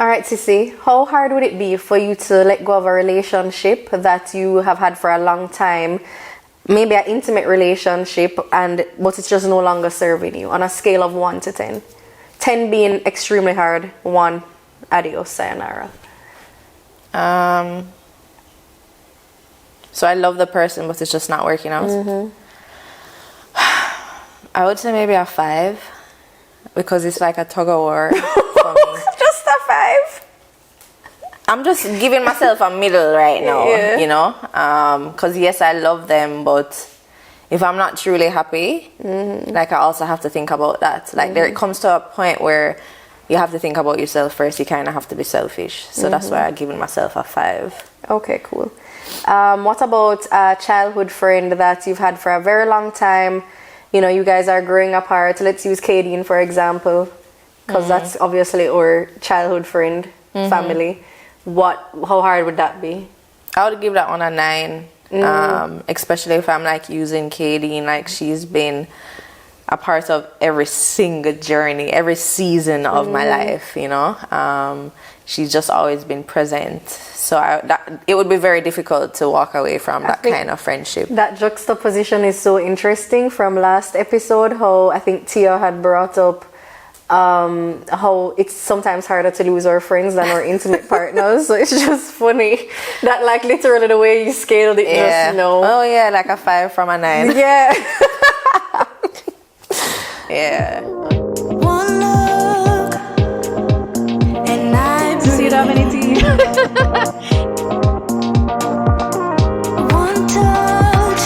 All right, Sissy, how hard would it be for you to let go of a relationship that you have had for a long time, maybe an intimate relationship, but it's just no longer serving you, on a scale of 1 to 10? 10 being extremely hard, 1, adios, sayonara. So I love the person, but it's just not working out. I would say maybe a 5, because it's like a tug of war for me. Just a 5? I'm just giving myself a middle right now, you know? Because yes, I love them, but if I'm not truly happy, like I also have to think about that. Like there it comes to a point where you have to think about yourself first. You kind of have to be selfish. So that's why I'm giving myself a 5. Okay, cool. What about a childhood friend that you've had for a very long time? You know, you guys are growing apart. Let's use Kadeen, for example, because that's obviously our childhood friend, family. How hard would that be? I would give that one a 9, especially if I'm like using Kadeen, like she's been a part of every single journey, every season of my life, you know. She's just always been present. So it would be very difficult to walk away from that kind of friendship. That juxtaposition is so interesting from last episode, how I think Tia had brought up how it's sometimes harder to lose our friends than our intimate partners. So it's just funny that like literally the way you scaled it, just Oh yeah, like a 5 from a 9. Yeah. Yeah. One look and I See that many teeth? one touch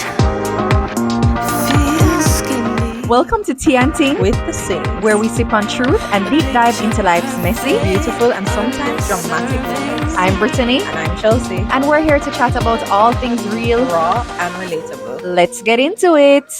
feels skinny. Welcome to Tea and Tings, With the same. where we sip on truth and deep dive into life's messy, beautiful, and sometimes dramatic moments. I'm Brittany, And I'm Chelsea. and we're here to chat about all things real. Raw and relatable. Let's get into it.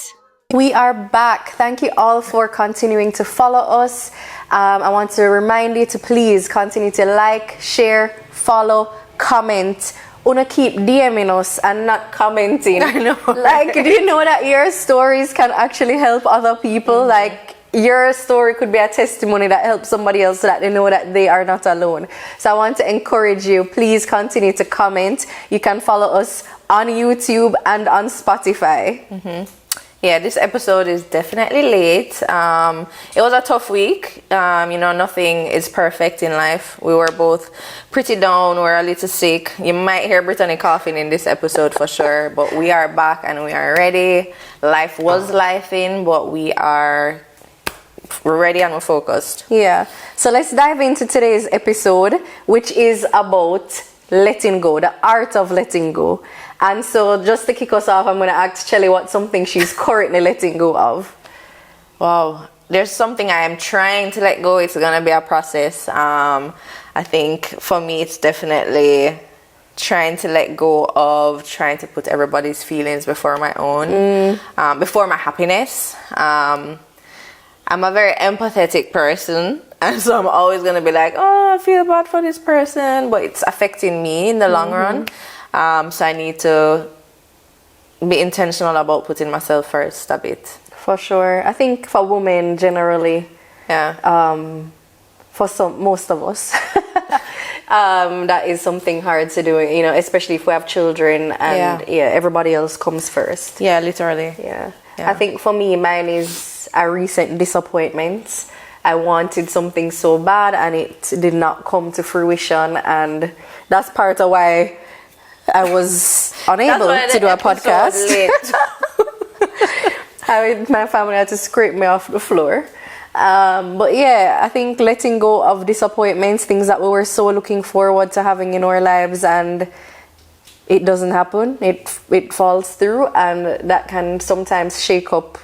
We are back. Thank you all for continuing to follow us. I want to remind you to please continue to like, share, follow, comment. Una keep DMing us and not commenting. I know. Like, do you know that your stories can actually help other people? Like, your story could be a testimony that helps somebody else so that they know that they are not alone. So I want to encourage you, please continue to comment. You can follow us on YouTube and on Spotify. Yeah, this episode is definitely late. It was a tough week. You know, nothing is perfect in life. We were both pretty down. We're a little sick. You might hear Brittany coughing in this episode for sure, but we are back and we are ready. Life was lifing, but we're ready and we're focused. Yeah. So let's dive into today's episode, which is about letting go, the art of letting go. And so just to kick us off, I'm going to ask Shelly what's something she's currently letting go of. Wow. There's something I am trying to let go. It's going to be a process. I think for me, it's definitely trying to let go of trying to put everybody's feelings before my own, before my happiness. I'm a very empathetic person, and so I'm always going to be like, oh, I feel bad for this person, but it's affecting me in the long run. So I need to be intentional about putting myself first a bit. For sure. I think for women generally, for most of us, that is something hard to do, you know, especially if we have children and everybody else comes first. Yeah, literally. Yeah. I think for me, mine is a recent disappointment. I wanted something so bad and it did not come to fruition, and that's part of why I was unable to do a podcast. My family had to scrape me off the floor. But yeah, I think letting go of disappointments, things that we were so looking forward to having in our lives, and it doesn't happen. It falls through, and that can sometimes shake up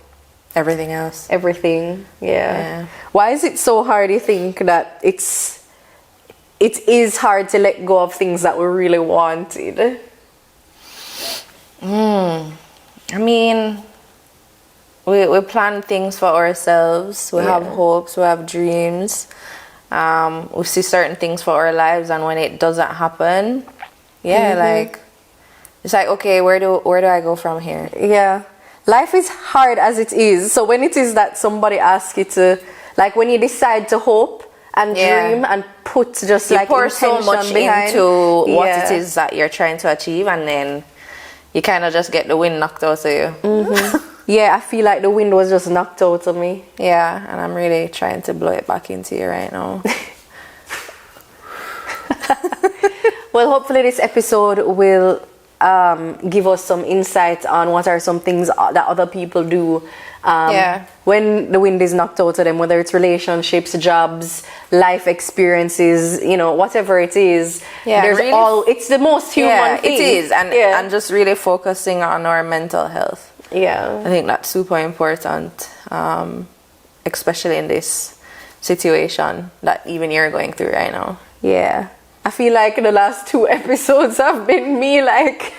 Everything else. everything. Yeah. Why is it so hard, you think, that it is hard to let go of things that we really wanted? I mean, we plan things for ourselves. We have hopes. We have dreams. We see certain things for our lives, and when it doesn't happen, like it's like, okay, where do I go from here? Yeah. Life is hard as it is. So when it is that somebody asks you to, like when you decide to hope and dream and put just You like pour so intention much behind into what Yeah. it is that you're trying to achieve, and then you kind of just get the wind knocked out of you. Yeah, I feel like the wind was just knocked out of me. Yeah, and I'm really trying to blow it back into you right now. Well, hopefully this episode will give us some insight on what are some things that other people do when the wind is knocked out of them, whether it's relationships, jobs, life experiences, you know, whatever it is. Yeah, there's really it's the most human thing. it is, and yeah. and just really focusing on our mental health. Yeah. I think that's super important, especially in this situation that even you're going through right now. Yeah. I feel like the last 2 episodes have been me like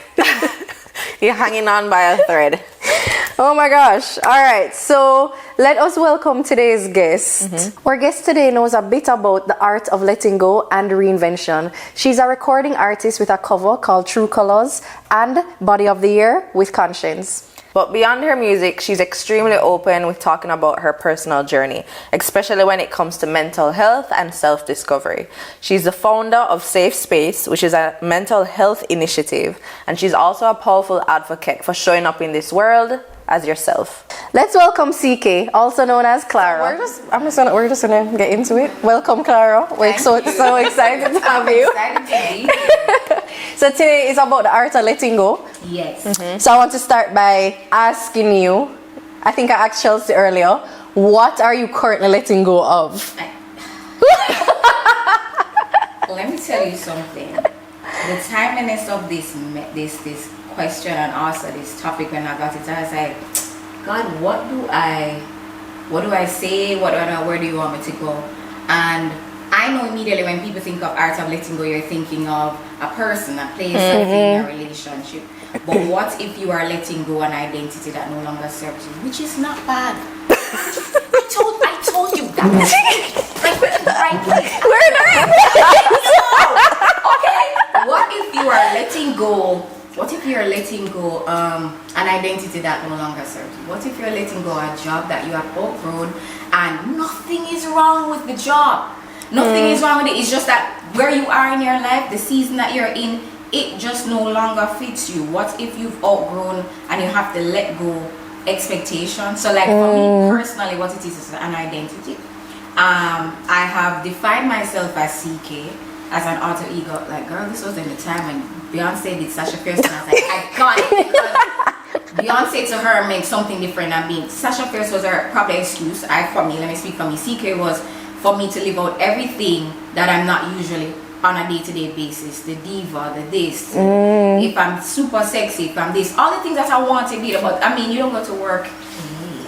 You're hanging on by a thread. oh my gosh. All right. So let us welcome today's guest. Our guest today knows a bit about the art of letting go and reinvention. She's a recording artist with a cover called True Colors and Body of the Year with Conscience. But beyond her music, she's extremely open with talking about her personal journey, especially when it comes to mental health and self-discovery. She's the founder of Safe Space, which is a mental health initiative, and she's also a powerful advocate for showing up in this world as yourself. Let's welcome CK, also known as Clara. We're just gonna get into it. Welcome, Clara. We're so excited to have you. Excited to be here. So today is about the art of letting go. Yes. So I want to start by asking you, I think I asked Chelsea earlier, what are you currently letting go of? Let me tell you something. The timeliness of this question and also this topic, when I got it, I was like, God, what do I say? Where do you want me to go? And I know immediately when people think of art of letting go, you're thinking of a person, a place, a thing, a relationship. But what if you are letting go an identity that no longer serves you, which is not bad. I told you that. Right place. We're in the right Okay. What if you are letting go? What if you're letting go an identity that no longer serves you? What if you're letting go a job that you have outgrown and nothing is wrong with the job? Nothing is wrong with it. It's just that where you are in your life, the season that you're in, it just no longer fits you. What if you've outgrown and you have to let go expectations? So like for me personally, what it is an identity. I have defined myself as CK, as an alter ego. Like, girl, this was in the time when Beyonce did Sasha Fierce, and I was like, I got it. Because Beyonce to her makes something different. I mean, Sasha Fierce was her probably excuse. Let me speak for me. CK was for me to live out everything that I'm not usually on a day-to-day basis. The diva, the this. If I'm super sexy, if I'm this. All the things that I want to be. But I mean, you don't go to work.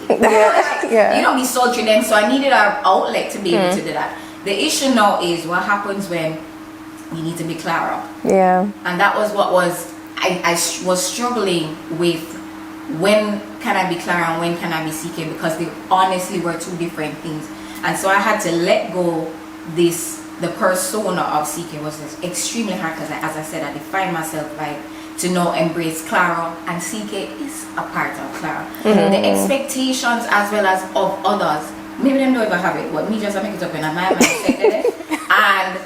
Yeah. You don't be sultry then. So I needed an outlet to be able to do that. The issue now is what happens when you need to be Clara. Yeah. And that was what I was struggling with. When can I be Clara and when can I be CK? Because they honestly were two different things. And so I had to let go the persona of CK was extremely hard because, as I said, I defined myself by to now embrace Clara, and CK is a part of Clara. The expectations as well as of others, maybe they don't even have it, but me just make it up in my mind. And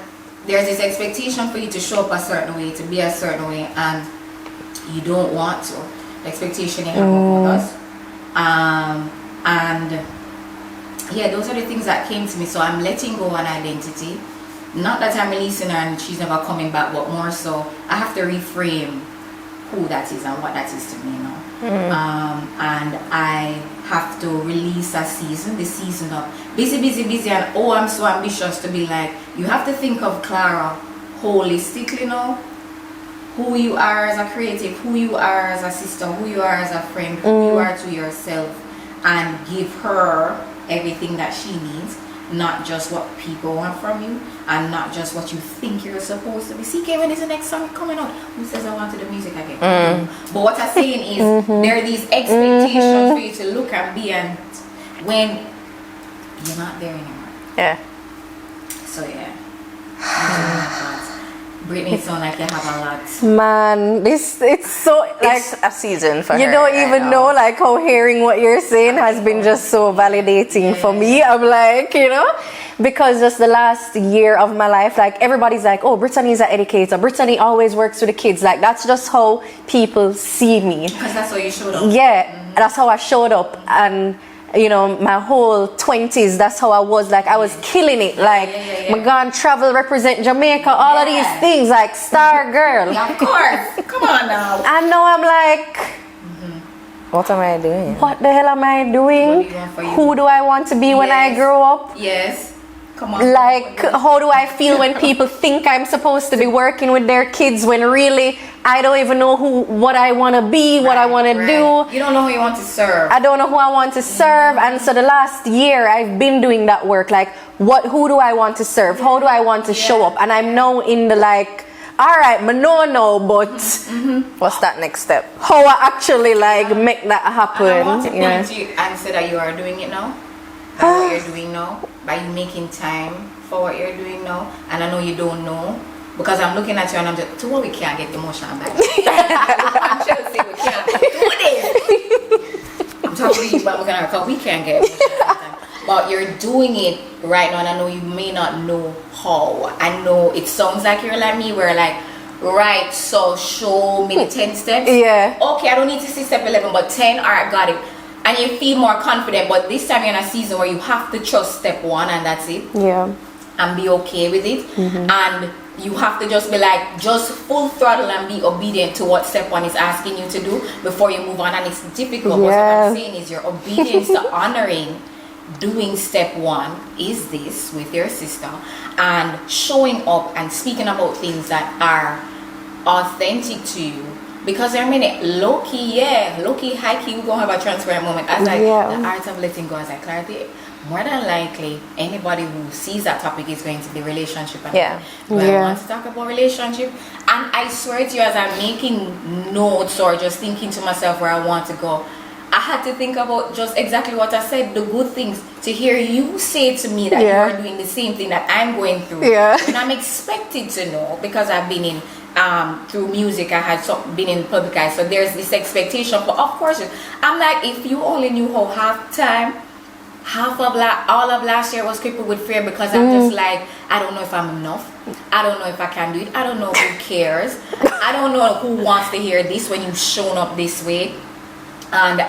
there's this expectation for you to show up a certain way, to be a certain way, and you don't want to. The expectation you have of others. And yeah, those are the things that came to me. So I'm letting go an identity. Not that I'm releasing her and she's never coming back, but more so I have to reframe who that is and what that is to me now. And I have to release the season of busy, and I'm so ambitious to be like, you have to think of Clara holistically now. Who you are as a creative, who you are as a sister, who you are as a friend, who you are to yourself, and give her everything that she needs, not just what people want from you, and not just what you think you're supposed to be. CK, when is the next song coming out? Who says I want to do music again? But what I'm saying is, there are these expectations for you to look and be, and when you're not there anymore. Yeah. So yeah. Brittany, sound like you have a lot. Man, it's so like It's a season for you her don't right even now. know like how hearing what you're saying has been just so validating for me. I'm like, because just the last year of my life, like everybody's like, oh, Brittany's an educator. Brittany always works with the kids. Like that's just how people see me. Because that's how you showed up. Yeah, that's how I showed up. And my whole 20s, that's how I was. Like I was killing it. Like I'm gonna travel, represent Jamaica, all of these things, like star girl. Yeah, of course. Come on now. And now I'm like, What am I doing? what the hell am I What doing? do you want for you? Who do I want to be when I Yes. grow up? Yes. Come on. Like, how do I feel when people think I'm supposed to be working with their kids when really I don't even know what I want to be, what I want to do. You don't know who you want to serve. I don't know who I want to serve. And so the last year I've been doing that work. Like, who do I want to serve? How do I want to show up? And I'm now in the like, all right, but What's that next step? how I actually like make that happen. And I want to Yeah. point you and say that you are doing it now. By what you're doing now. By you making time for what you're doing now. And I know you don't know. Because I'm looking at you and I'm just, to what we can't get emotional back. I'm trying to say we can't do this. I'm talking to you, but we can't get emotional back. But you're doing it right now, and I know you may not know how. I know it sounds like you're like me, where like, right, so show me the 10 steps. Yeah. Okay, I don't need to see step 11, but 10, alright, got it. And you feel more confident, but this time you're in a season where you have to trust step 1 and that's it. Yeah. And be okay with it. And you have to just be like, just full throttle and be obedient to what step 1 is asking you to do before you move on. And it's difficult. But what Yeah. I'm saying is your obedience to honoring doing step 1 is this with your sister and showing up and speaking about things that are authentic to you. Because there are many low-key, high-key, we're going to have a transparent moment. As like, the art of letting go, as I clarity, more than likely, anybody who sees that topic is going to be relationship. And do I want to talk about relationship? And I swear to you, as I'm making notes or just thinking to myself where I want to go, I had to think about just exactly what I said, the good things, to hear you say to me that you are doing the same thing that I'm going through. Yeah. And I'm expected to know because I've been in through music, I had been in public eye, so there's this expectation. But of course, I'm like, if you only knew how all of last year was crippled with fear, because I'm just like, I don't know if I'm enough. I don't know if I can do it. I don't know who cares. I don't know who wants to hear this when you've shown up this way, and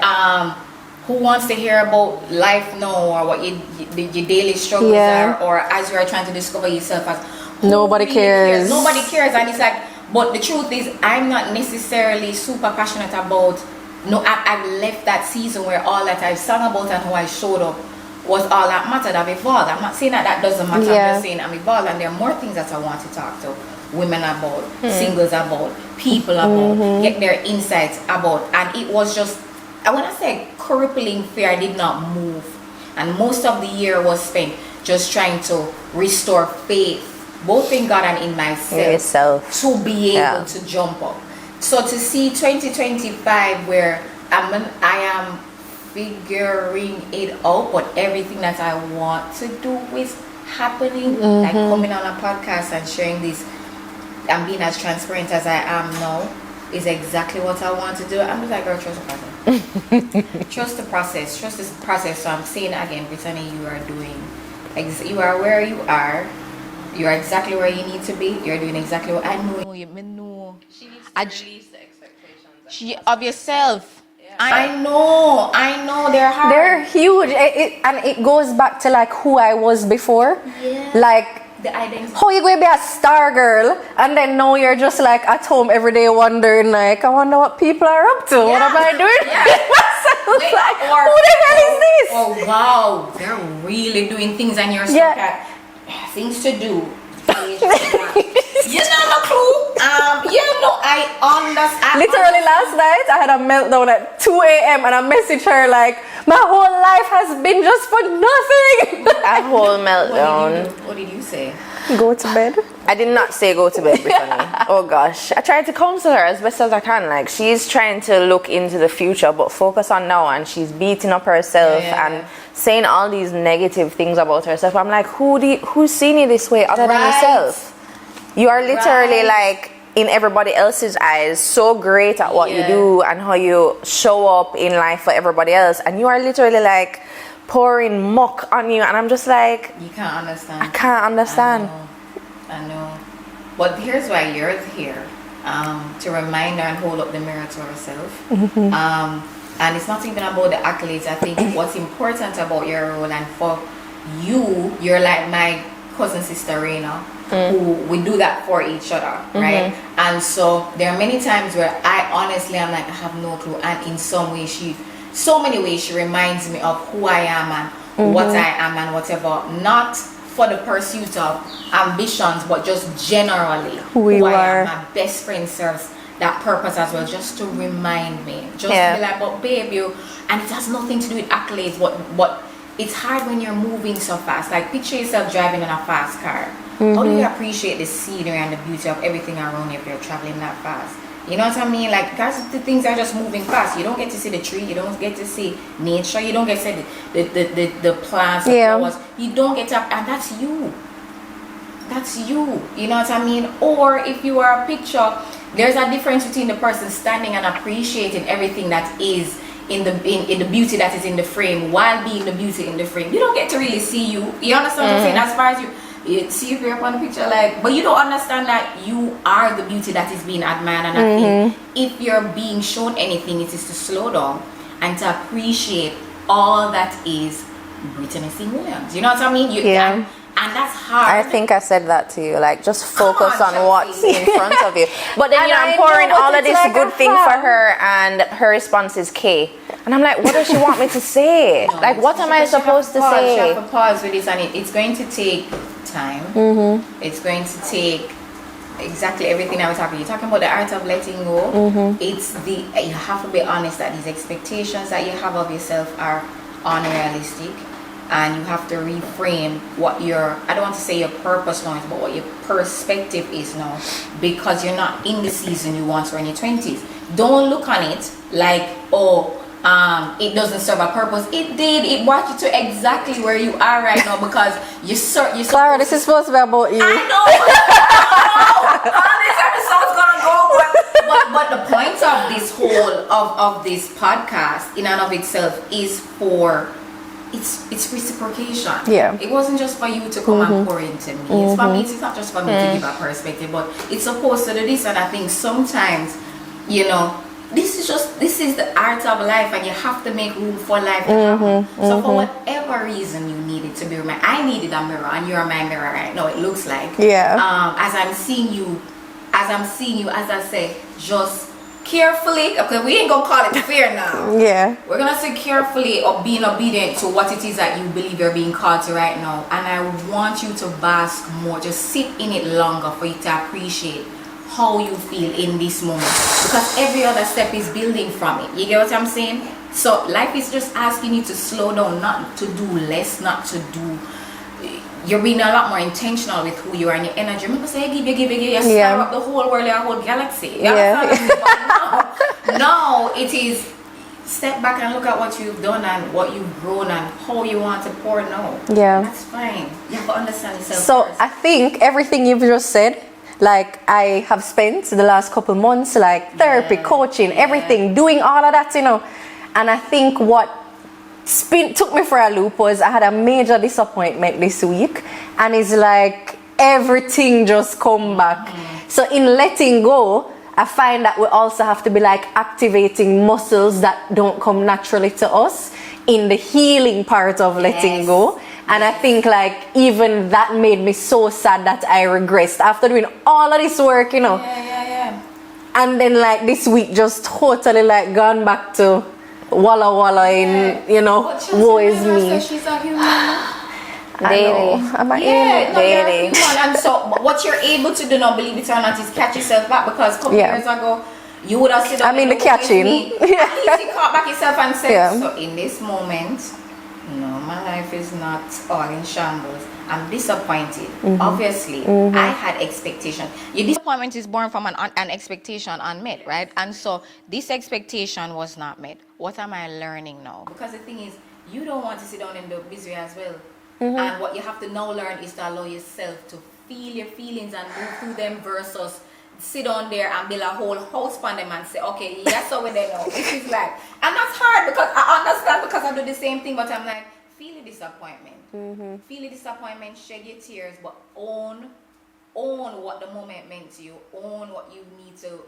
who wants to hear about life now, or what your daily struggles are, or as you are trying to discover yourself as. Nobody cares. Nobody cares, and it's like. But the truth is, I'm not necessarily super passionate about. No, I've left that season where all that I've sung about and how I showed up was all that mattered. I've evolved. I'm not saying that doesn't matter. I'm just saying I'm evolved, and there are more things that I want to talk to women about, singles about, people about, get their insights about. And it was just, I want to say, crippling fear. I did not move, and most of the year was spent just trying to restore faith, both in God and in myself, to be able to jump up. So to see 2025 where I am figuring it out, but everything that I want to do is happening, like coming on a podcast and sharing this and being as transparent as I am now is exactly what I want to do. I'm just like, girl, trust the process. Trust the process. Trust this process. So I'm saying again, Brittany, you are doing, you are where you are. You are exactly where you need to be. You're doing exactly what I know. You know. She needs to release the expectations of yourself. Yeah. I know. They're hard. They're huge. And it goes back to like who I was before. Yeah. Like the identity. how you going to be a star girl and then now you're just like at home every day wondering like, I wonder what people are up to. What am I doing? Wait, like, or, who the hell is this? Oh wow, they're really doing things and you're stuck at things to do. You know no clue. I understand. Literally last night I had a meltdown at 2 a.m. and I messaged her like, my whole life has been just for nothing. A whole meltdown. What did you say? Go to bed. I did not say go to bed, Brittany. Oh gosh. I tried to counsel her as best as I can. Like, she's trying to look into the future but focus on now, and she's beating up herself and saying all these negative things about herself. I'm like, who's seen you this way other than yourself? You are literally Right. like in everybody else's eyes so great at what you Yeah. do and how you show up in life for everybody else, and you are literally like pouring muck on you, and I'm just like, You can't understand. I can't understand. I know. But here's why you're here. To remind her and hold up the mirror to herself. And it's not even about the accolades. I think what's important about your role, and for you're like my cousin sister Reina, who we do that for each other, right? And so there are many times where I honestly am like, I have no clue, and in so many ways she reminds me of who I am and what I am and whatever, not for the pursuit of ambitions, but just generally Who you I are. am. My best friend serves that purpose as well, just to remind me, just Yeah. to be like, but babe, and it has nothing to do with accolades, but it's hard when you're moving so fast. Like, picture yourself driving in a fast car. How do you appreciate the scenery and the beauty of everything around you if you're traveling that fast? You know what I mean? Like, because the things are just moving fast. You don't get to see the tree. You don't get to see nature. You don't get to see the plants, the Yeah. flowers. You don't get to, and that's you. That's you. You know what I mean? Or if you are a picture, there's a difference between the person standing and appreciating everything that is in the beauty that is in the frame, while being the beauty in the frame. You don't get to really see you. You understand what I'm saying? As far as you see if you're up on the picture, like, but you don't understand that you are the beauty that is being admired. And I think if you're being shown anything, it is to slow down and to appreciate all that is Brittany C. Williams. You know what I mean? Yeah. And that's hard. I think I said that to you, like, just focus on, on what's Chelsea. in front of you. But then And I'm I pouring know, but all of it's this like good a thing for fan. her, and her response is K. And I'm like, what does she want me to say? No, Like, what am I she have supposed to pause. She say? have to pause with this, and it's going to take time. It's going to take exactly everything I was talking. You're talking about the art of letting go. It's you have to be honest that these expectations that you have of yourself are unrealistic, and you have to reframe what I don't want to say your purpose now is, but what your perspective is now, because you're not in the season you once were in your 20s. Don't look on it like, it doesn't serve a purpose. It did. It brought you to exactly where you are right now, because you Clara, this is supposed to be about you. I know. All this episode's gonna go, but the point of this whole of this podcast in and of itself is for it's reciprocation. Yeah. It wasn't just for you to come and pour into me. It's for me. It's not just for me to give a perspective, but it's supposed to do this. And I think sometimes, this is the art of life, and you have to make room for life to happen. So for whatever reason you need it to be reminded, I needed a mirror, and you're my mirror right now. It looks like as I'm seeing you, as I say, just carefully, because we ain't gonna call it fear now. Yeah. We're gonna say carefully of being obedient to what it is that you believe you're being called to right now. And I want you to bask more, just sit in it longer for you to appreciate how you feel in this moment, because every other step is building from it. You get what I'm saying? So life is just asking you to slow down, not to do less, not to do. You're being a lot more intentional with who you are and your energy. Remember, say you stir up the whole world, your whole galaxy. You understand what I'm saying? No, it is step back and look at what you've done and what you've grown and how you want to pour now. Yeah. That's fine. You have to understand yourself So first. I think everything you've just said, like, I have spent the last couple months, like, therapy, coaching, everything, doing all of that, and I think what took me for a loop was I had a major disappointment this week, and it's like everything just come back. So in letting go, I find that we also have to be like activating muscles that don't come naturally to us in the healing part of letting go. And I think like even that made me so sad that I regressed after doing all of this work, and then like this week just totally like gone back to walla in, woe is me. She's a human. Daily. I'm a Yeah, no, you're a Daily. human. And so what you're able to do now, believe it or not, is catch yourself back, because a couple years ago you would have said, I mean, the catching. At least you caught back yourself and said, Yeah. so in this moment, no, my life is not all in shambles. I'm disappointed. Obviously, I had expectation. Your disappointment is born from an expectation unmet, right? And so this expectation was not met. What am I learning now? Because the thing is, you don't want to sit down in the misery as well. And what you have to now learn is to allow yourself to feel your feelings and move through them versus sit on there and build a whole house on them and say, okay, yes, so we they know. This is like, and that's hard because I understand because I do the same thing, but I'm like, feel the disappointment. Feel the disappointment, shed your tears, but own what the moment meant to you, own what you need to,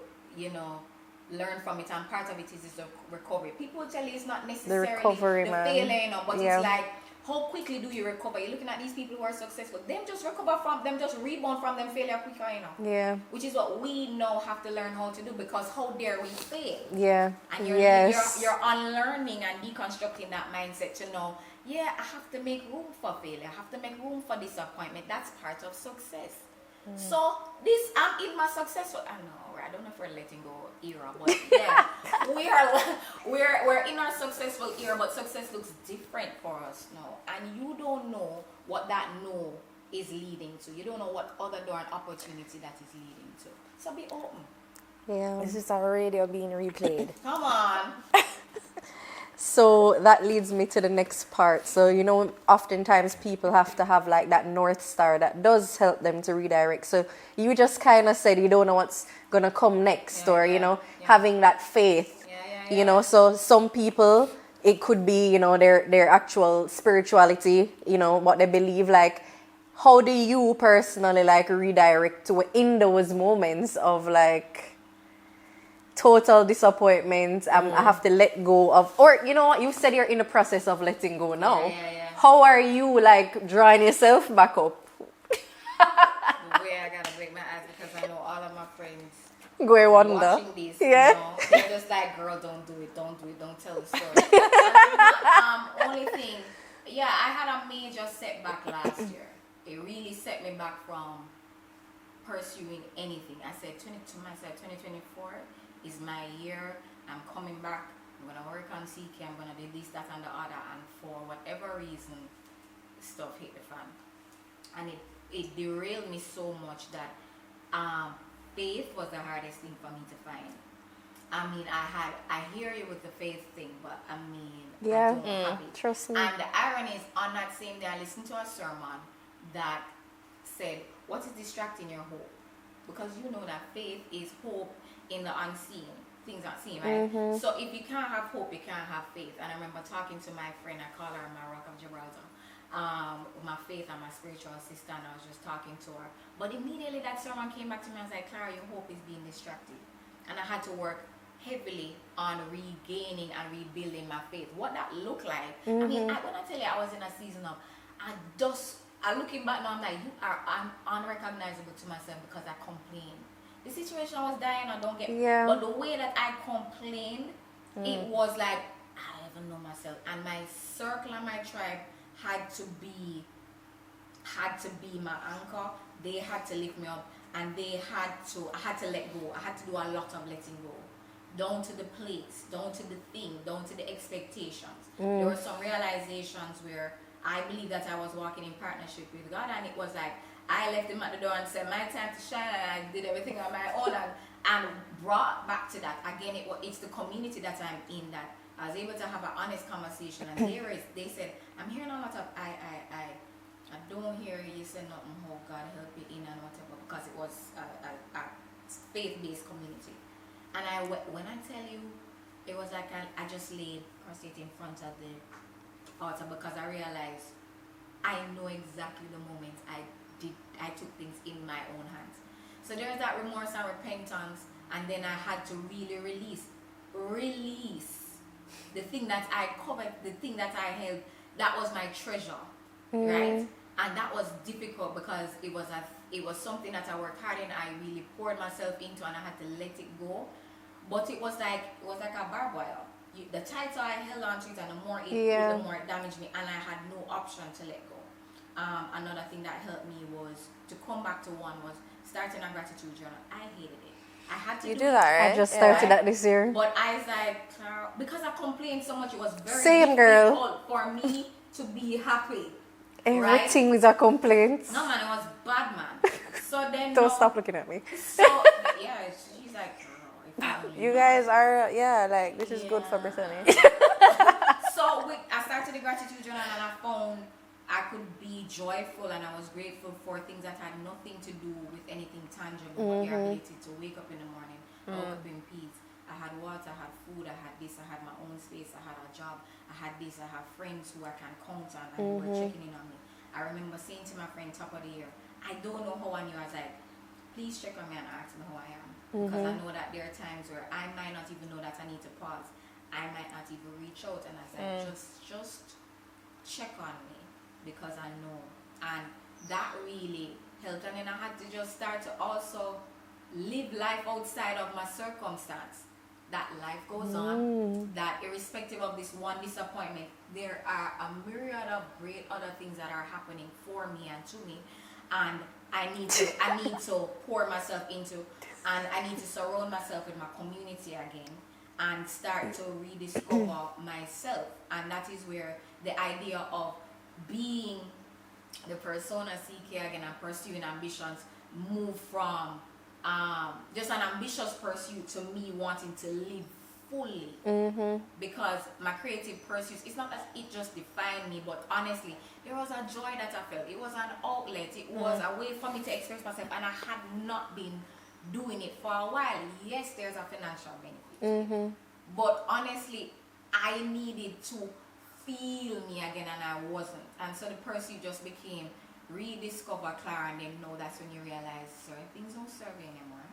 learn from it, and part of it is the recovery. People tell you it's not necessarily the recovery, man. failure, but it's like, how quickly do you recover? You're looking at these people who are successful. Them just recover from them, just rebound from them failure quicker, Yeah. Which is what we now have to learn how to do, because how dare we fail? Yeah. And you're unlearning and deconstructing that mindset to know, I have to make room for failure. I have to make room for disappointment. That's part of success. So I'm in my successful. I know, I don't know if we're letting go era, but we're in our successful era, but success looks different for us now, and you don't know what that no is leading to. You don't know what other door and opportunity that is leading to. So be open. Yeah. This is our radio being replayed. Come on. So that leads me to the next part. So, oftentimes people have to have like that North Star that does help them to redirect. So you just kind of said you don't know what's going to come next, having that faith, so some people, it could be, their actual spirituality, what they believe. Like, how do you personally like redirect to in those moments of like total disappointment? I have to let go of, or you said you're in the process of letting go now. How are you like drawing yourself back up? The way I gotta break my eyes, because I know all of my friends go wonder watching this, they're just like, girl, don't do it, don't tell the story. Only thing, I had a major setback last year. It really set me back from pursuing anything. I said to myself, 2024 is my year. I'm coming back. I'm gonna work on CK. I'm gonna do this, that, and the other. And for whatever reason, stuff hit the fan, and it derailed me so much that faith was the hardest thing for me to find. I mean, I hear you with the faith thing, but I mean, I don't have it. Trust me. And the irony is, on that same day, I listened to a sermon that said, "What is distracting your hope?" Because you know that faith is hope in the unseen, things not seen, right? So if you can't have hope, you can't have faith. And I remember talking to my friend, I call her my Rock of Gibraltar, my faith and my spiritual assistant. I was just talking to her, but immediately that sermon came back to me. I was like, Clara, your hope is being distracted. And I had to work heavily on regaining and rebuilding my faith. What that looked like, I mean, when I tell you I was in a season of, I looking back now, I'm like, I'm unrecognizable to myself because I complained. The situation I was dying, I don't get, but the way that I complained, it was like, I don't even know myself. And my circle and my tribe had to be my anchor. They had to lift me up, and I had to let go. I had to do a lot of letting go. Down to the place, down to the thing, down to the expectations. There were some realizations where I believe that I was walking in partnership with God, and it was like I left him at the door and said, my time to shine, and I did everything on my own, and brought back to that. Again, it's the community that I'm in that I was able to have an honest conversation, and they said, I'm hearing a lot of I don't hear you say nothing, oh God help you in and whatever, because it was a faith-based community. And when I tell you, it was like I just laid prostrate in front of the altar, because I realized I know exactly the moment I took things in my own hands. So there's that remorse and repentance, and then I had to really release the thing that I covered, the thing that I held, that was my treasure, right? And that was difficult because it was something that I worked hard in, I really poured myself into, and I had to let it go. But it was like a barbed wire. The tighter I held on to it, and the more it damaged me, and I had no option to let go. Another thing that helped me was to come back to was starting a gratitude journal. I hated it. I had to do that, right? I just started that this year. But I was like, Clara, because I complained so much, it was very Same, difficult for me to be happy. Everything is a complaint. No man, it was bad, man. So then Don't stop looking at me. So she's like, You guys are, like, this is good for Brittany. So I started the gratitude journal, and I found I could be joyful and I was grateful for things that had nothing to do with anything tangible, but your ability to wake up in the morning, woke up in peace. I had water, I had food, I had this, I had my own space, I had a job, I had this, I have friends who I can count on and who were checking in on me. I remember saying to my friend top of the year, I don't know how I knew. I was like, please check on me and ask me how I am. Because I know that there are times where I might not even know that I need to pause. I might not even reach out, and I said, just check on me because I know. And that really helped. And then I had to just start to also live life outside of my circumstance. That life goes on, that irrespective of this one disappointment, there are a myriad of great other things that are happening for me and to me, and I need to pour myself into, and I need to surround myself with my community again and start to rediscover myself. And that is where the idea of being the persona CK again and pursuing ambitions move from just an ambitious pursuit to me wanting to live fully, because my creative pursuits, it's not that it just defined me, but honestly there was a joy that I felt. It was an outlet, it was a way for me to express myself, and I had not been doing it for a while. Yes, there's a financial benefit, but honestly I needed to feel me again, and I wasn't. And so the pursuit just became rediscover Clara, and then know that's when you realize certain things don't serve you anymore.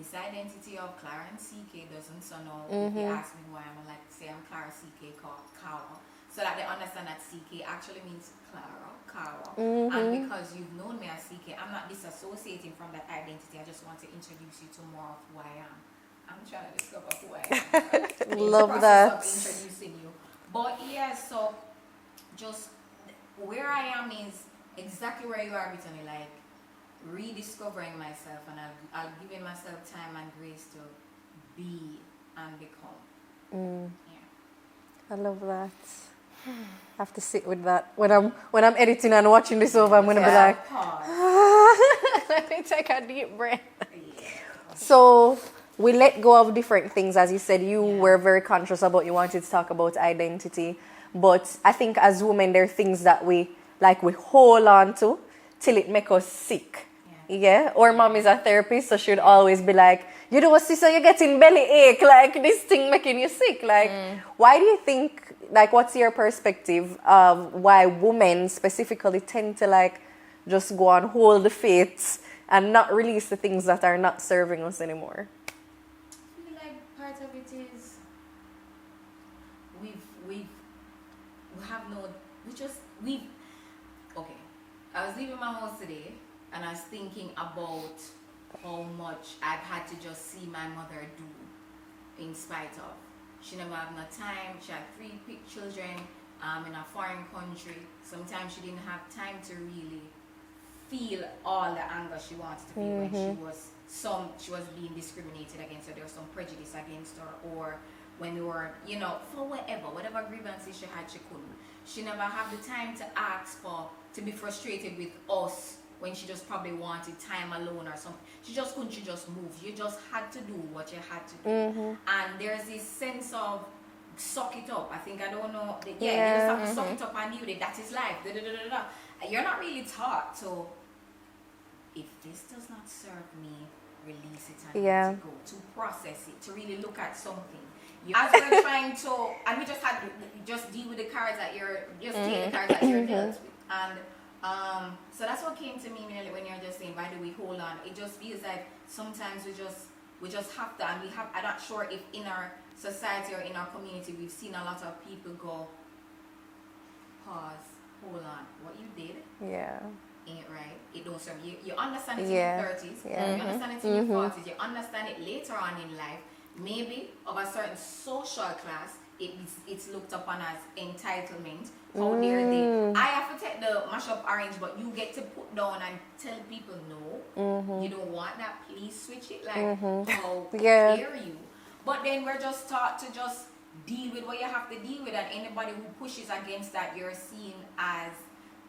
This identity of Clara and CK doesn't, so now if you ask me who I am, I like to say I'm Clara CK Clara, so that they understand that CK actually means Clara. And because you've known me as CK, I'm not disassociating from that identity. I just want to introduce you to more of who I am. I'm trying to discover who I am. Love that. Of introducing you. But yeah, so just where I am is exactly where you are, Brittany, like rediscovering myself, and I'll giving myself time and grace to be and become. Yeah. I love that. I have to sit with that when I'm editing and watching this over. I'm gonna be like, let me take a deep breath. So we let go of different things. As you said, you were very conscious about, you wanted to talk about identity, but I think as women there are things that we hold on to till it make us sick. Yeah. Or mom is a therapist, so she'd always be like, you know what, sister, you're getting belly ache, like this thing making you sick. Like, why do you think, like, what's your perspective of why women specifically tend to like just go and hold the fates and not release the things that are not serving us anymore? I feel like part of it is okay. I was leaving my house today and I was thinking about how much I've had to just see my mother do in spite of. She never had no time. She had 3 children in a foreign country. Sometimes she didn't have time to really feel all the anger she wanted to feel when she was being discriminated against, or there was some prejudice against her, or when they were, for whatever grievances she had, she couldn't. She never had the time to ask to be frustrated with us when she just probably wanted time alone or something. She just couldn't, she just moved. You just had to do what you had to do. And there's this sense of suck it up. You just have to suck it up and deal with it. That is life. You're not really taught to, if this does not serve me, release it and let it go, to process it, to really look at something. As we're trying to, and we just had to just deal with the cards that take the cards that you're dealt with. And so that's what came to me immediately when you're just saying, why do we hold on? It just feels like sometimes we just have to, and I'm not sure if in our society or in our community we've seen a lot of people go, pause, hold on, what you did ain't right. It don't serve you. You understand it in your 30s, you understand it in your 40s, you understand it later on in life. Maybe of a certain social class, it's looked upon as entitlement. How dare they? I have to take the mashup orange, but you get to put down and tell people no, you don't want that. Please switch it. Like how dare you? But then we're just taught to just deal with what you have to deal with, and anybody who pushes against that, you're seen as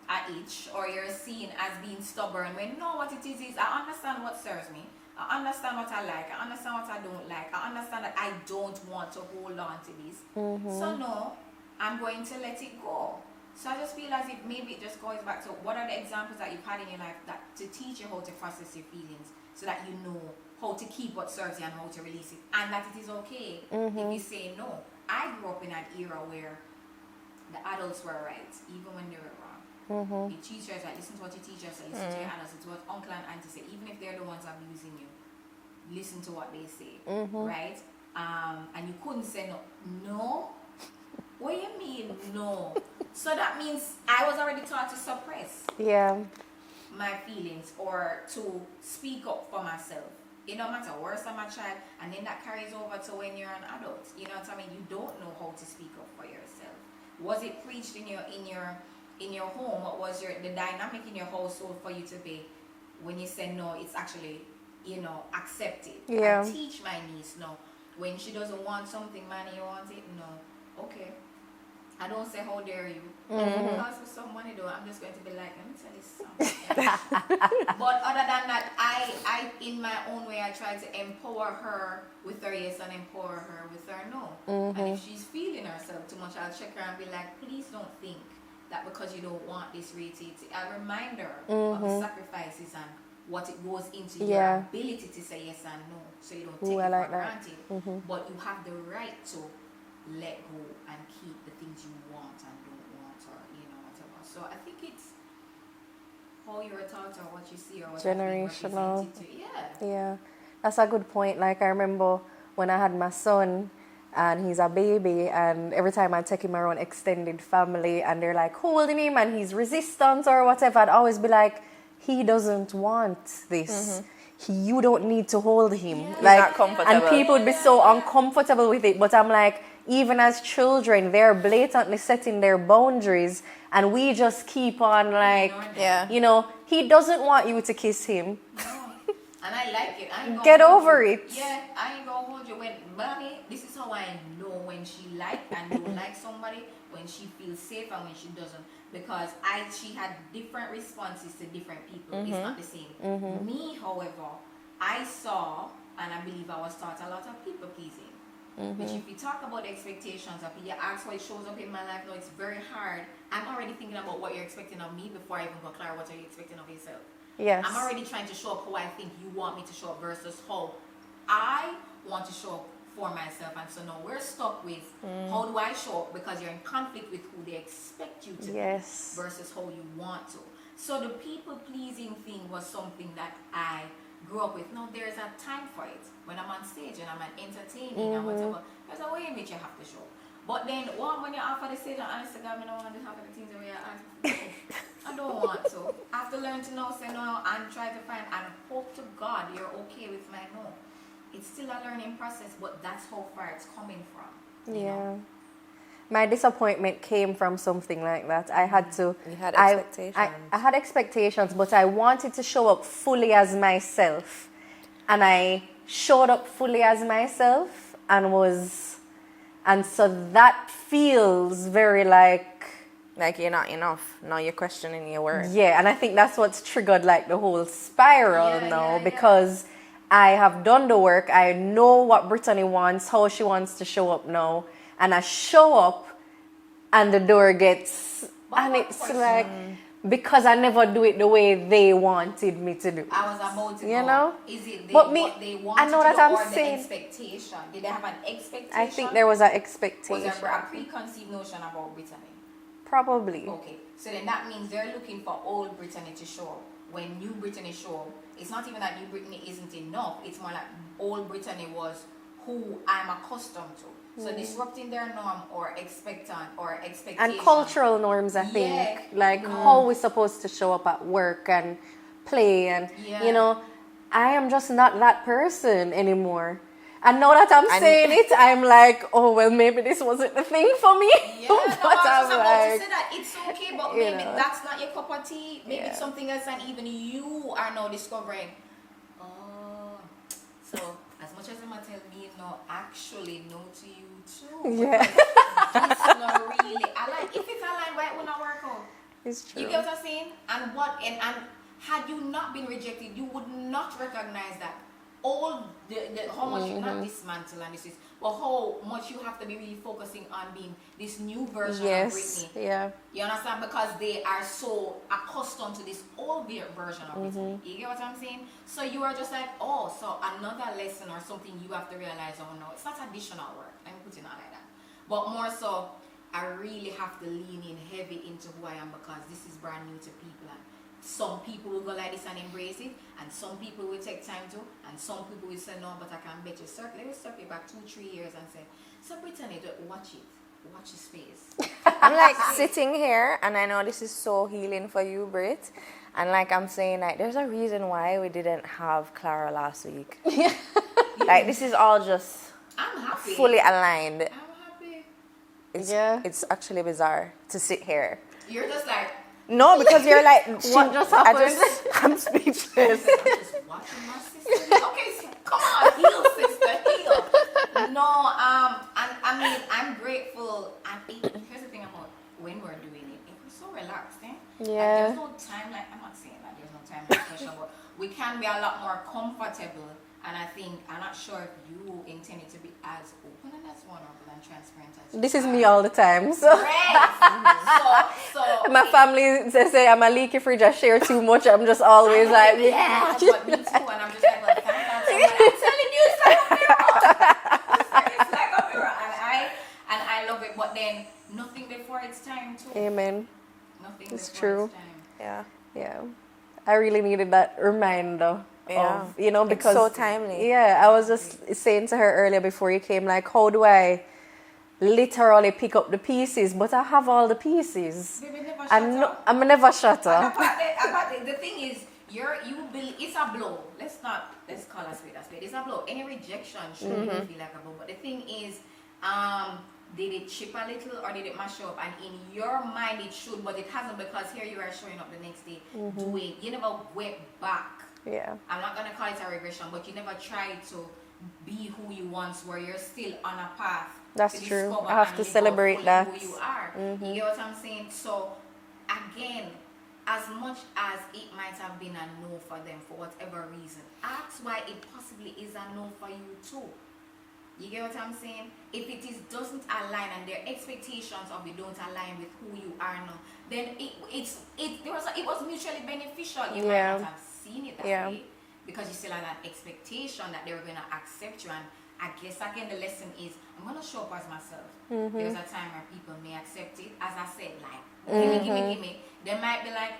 a itch, or you're seen as being stubborn. When no, what it is I understand what serves me. I understand what I like. I understand what I don't like. I understand that I don't want to hold on to this. So no, I'm going to let it go. So I just feel as if maybe it just goes back to what are the examples that you've had in your life that to teach you how to process your feelings so that you know how to keep what serves you and how to release it, and that it is okay if you say no. I grew up in an era where the adults were right even when they were wrong. Your teachers, like, listen to what your teachers say, listen to your adults, listen to what uncle and auntie say, even if they're the ones abusing you, listen to what they say, right? And you couldn't say no. No? What do you mean no? So that means I was already taught to suppress my feelings or to speak up for myself. It don't matter, worse I'm a child, and then that carries over to when you're an adult. You know what I mean? You don't know how to speak up for yourself. Was it preached in your home? What was the dynamic in your household for you to be when you say no, it's actually, accepted? Yeah. I teach my niece no. When she doesn't want something, man, you want it? No. Okay. I don't say how dare you. If you ask for some money though, I'm just going to be like, let me tell you something. But other than that, I in my own way, I try to empower her with her yes and empower her with her no. And if she's feeling herself too much, I'll check her and be like, please don't think that because you don't want this rated. I remind her of the sacrifices and what it goes into your ability to say yes and no, so you don't take it for granted. But you have the right to let go and keep the things you want and don't want, or whatever. So I think it's how you're taught or what you see or what generational. Yeah. That's a good point. Like, I remember when I had my son and he's a baby, and every time I take him around extended family and they're like holding him and he's resistant or whatever, I'd always be like, he doesn't want this. You don't need to hold him. He's not comfortable. And people would be so uncomfortable with it. But I'm like, even as children, they're blatantly setting their boundaries, and we just keep on like, he doesn't want you to kiss him. No. And I like it. I ain't Get gonna over hold you. it. Yeah, I ain't gonna hold you. When mommy, this is how I know when she like and don't like somebody, when she feels safe and when she doesn't. Because she had different responses to different people. It's not the same. Me, however, I saw, and I believe I was taught a lot of people pleasing. Which if you talk about the expectations of you ask how it shows up in my life, no, it's very hard. I'm already thinking about what you're expecting of me before I even go, Clara, what are you expecting of yourself? Yes. I'm already trying to show up how I think you want me to show up versus how I want to show up for myself. And so now we're stuck with how do I show up, because you're in conflict with who they expect you to be versus how you want to. So the people pleasing thing was something that I grew up with. No, there's a time for it. When I'm on stage and I'm entertaining and whatever, there's a way in which you have to show. But then when you're off of the stage and honest to God, I don't want to have the things that we are asking. I don't want to. I have to learn to know, say no, and try to find, and hope to God you're okay with my no. It's still a learning process, but that's how far it's coming from. You know? My disappointment came from something like that. I had to. You had expectations. I had expectations, but I wanted to show up fully as myself, and I showed up fully as myself, and so that feels very like you're not enough. Now you're questioning your worth. Yeah, and I think that's what's triggered like the whole spiral now, because I have done the work. I know what Brittany wants, how she wants to show up now. And I show up and the door gets, and it's like, because I never do it the way they wanted me to do. I was about to you go. know? Is it But what they wanted I know to that do, I'm or saying, the expectation? Did they have an expectation? I think there was an Was expectation. there a preconceived notion about Brittany? Probably. Okay, so then that means they're looking for old Brittany to show up. When new Brittany show up, it's not even that new Brittany isn't enough. It's more like old Brittany was who I'm accustomed to. So disrupting their norm or expectation. And cultural norms, I think. Like how we're supposed to show up at work and play and, you know, I am just not that person anymore. And now that I'm saying it, I'm like, oh, well, maybe this wasn't the thing for me. Yeah, but no, I was I'm about like, to say that it's okay, but maybe that's not your cup of tea. Maybe it's something else, and even you are now discovering. Oh, so as much as I'm gonna tell me no, actually no to you too. Yeah. It's not really. If it's aligned, why it will not work out? It's true. You get what I'm saying? And had you not been rejected, you would not recognize that. how much you not dismantle and this is, but how much you have to be really focusing on being this new version of Brittany. Yeah. You understand? Because they are so accustomed to this old version of Brittany. You get what I'm saying? So you are just like, oh, so another lesson or something you have to realize, oh no, it's not additional work. Let me put it on like that. But more so, I really have to lean in heavy into who I am because this is brand new to people. And some people will go like this and embrace it, and some people will take time to, and some people will say no, but I can bet you let me circle back 2-3 years and say, so Brittany, watch your space. I'm like sitting here, and I know this is so healing for you, Britt. And like I'm saying, like there's a reason why we didn't have Clara last week. Like this is all just I'm happy. fully aligned. I'm happy. It's actually bizarre to sit here. You're just like, No, because you're like, What just happened? I'm speechless. I'm just watching my sister. Okay, so come on, heal, sister, heal. No, and I mean, I'm grateful. And here's the thing about when we're doing it, it was so relaxed, eh? Yeah. Like, there's no time, like, I'm not saying that there's no time like pressure, but we can be a lot more comfortable. And I think, I'm not sure if you intended to be as open and as vulnerable and transparent as you This is are. me all the time. So Right. So my family say I'm a leaky fridge. I share too much. I'm just always like, yeah. But me too, and I'm just like, well, thank God, I'm telling you, it's like a mirror. It's like a mirror, and I love it. But then nothing before it's time too. Amen. Nothing It's before true. it's time. Yeah. Yeah. I really needed that reminder Yeah. of, you know, It's because so timely. Yeah, I was just saying to her earlier before you came, like, how do I literally pick up the pieces? But I have all the pieces. Baby, never shut I'm up. I'm never shut And up. the thing is, it's a blow. Let's call a spade a spade. It's a blow. Any rejection shouldn't really feel like a blow. But the thing is, did it chip a little or did it mash up? And in your mind it should, but it hasn't, because here you are showing up the next day doing. You never went back. Yeah. I'm not gonna call it a regression, but you never tried to be who you once were. You're still on a path. That's to true. discover I have and to live out celebrate fully that. who you are. You get what I'm saying? So again, as much as it might have been a no for them for whatever reason, ask why it possibly is a no for you too. You get what I'm saying? If it doesn't align and their expectations of it don't align with who you are now, then it was mutually beneficial. You might not have seen it that way because you still have that expectation that they were gonna accept you. And I guess again the lesson is I'm gonna show up as myself. There's a time where people may accept it. As I said, like give me. They might be like,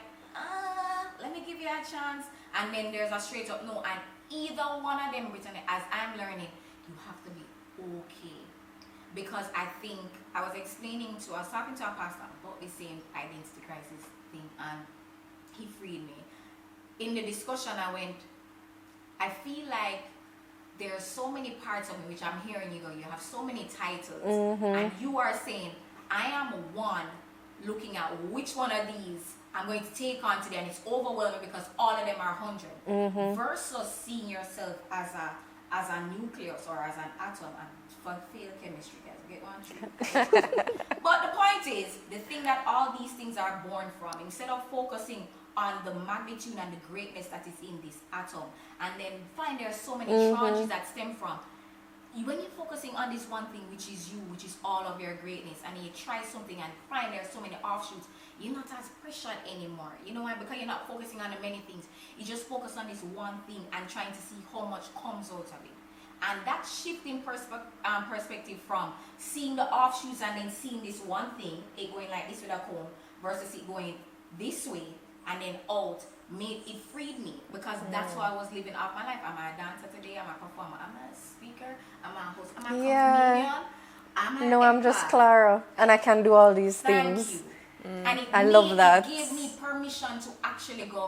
let me give you a chance. And then there's a straight up no. And either one of them, Brittany, as I'm learning, you have to be okay. Because I think I was talking to a pastor about the same identity crisis thing, and he freed me. In the discussion I feel like there are so many parts of me, which I'm hearing you go, you have so many titles, and you are saying, I am one looking at which one of these I'm going to take on today, and it's overwhelming because all of them are 100, versus seeing yourself as a nucleus or as an atom. And for fail chemistry, guys, get one true. But the point is, the thing that all these things are born from, instead of focusing on the magnitude and the greatness that is in this atom, and then find there are so many tranches that stem from, when you're focusing on this one thing, which is you, which is all of your greatness, and you try something and find there are so many offshoots, you're not as pressured anymore. You know why? Because you're not focusing on the many things. You just focus on this one thing and trying to see how much comes out of it. And that shift in perspective from seeing the offshoots and then seeing this one thing, it going like this with a cone, versus it going this way and then out, it freed me, because that's how I was living off my life. I'm a dancer today, I'm a performer, I'm a speaker, I'm a host, I'm a comedian, I'm just Clara, and I can do all these Thank things. you. And I love that. It gave me permission to actually go,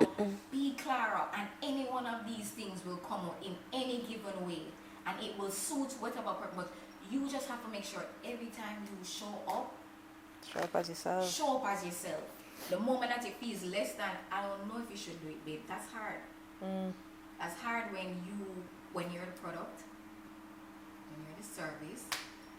be Clara, and any one of these things will come out in any given way, and it will suit whatever purpose. But you just have to make sure every time you show up as yourself. The moment that it feels less than, I don't know if you should do it, babe. That's hard. That's hard when you're the product, when you're the service,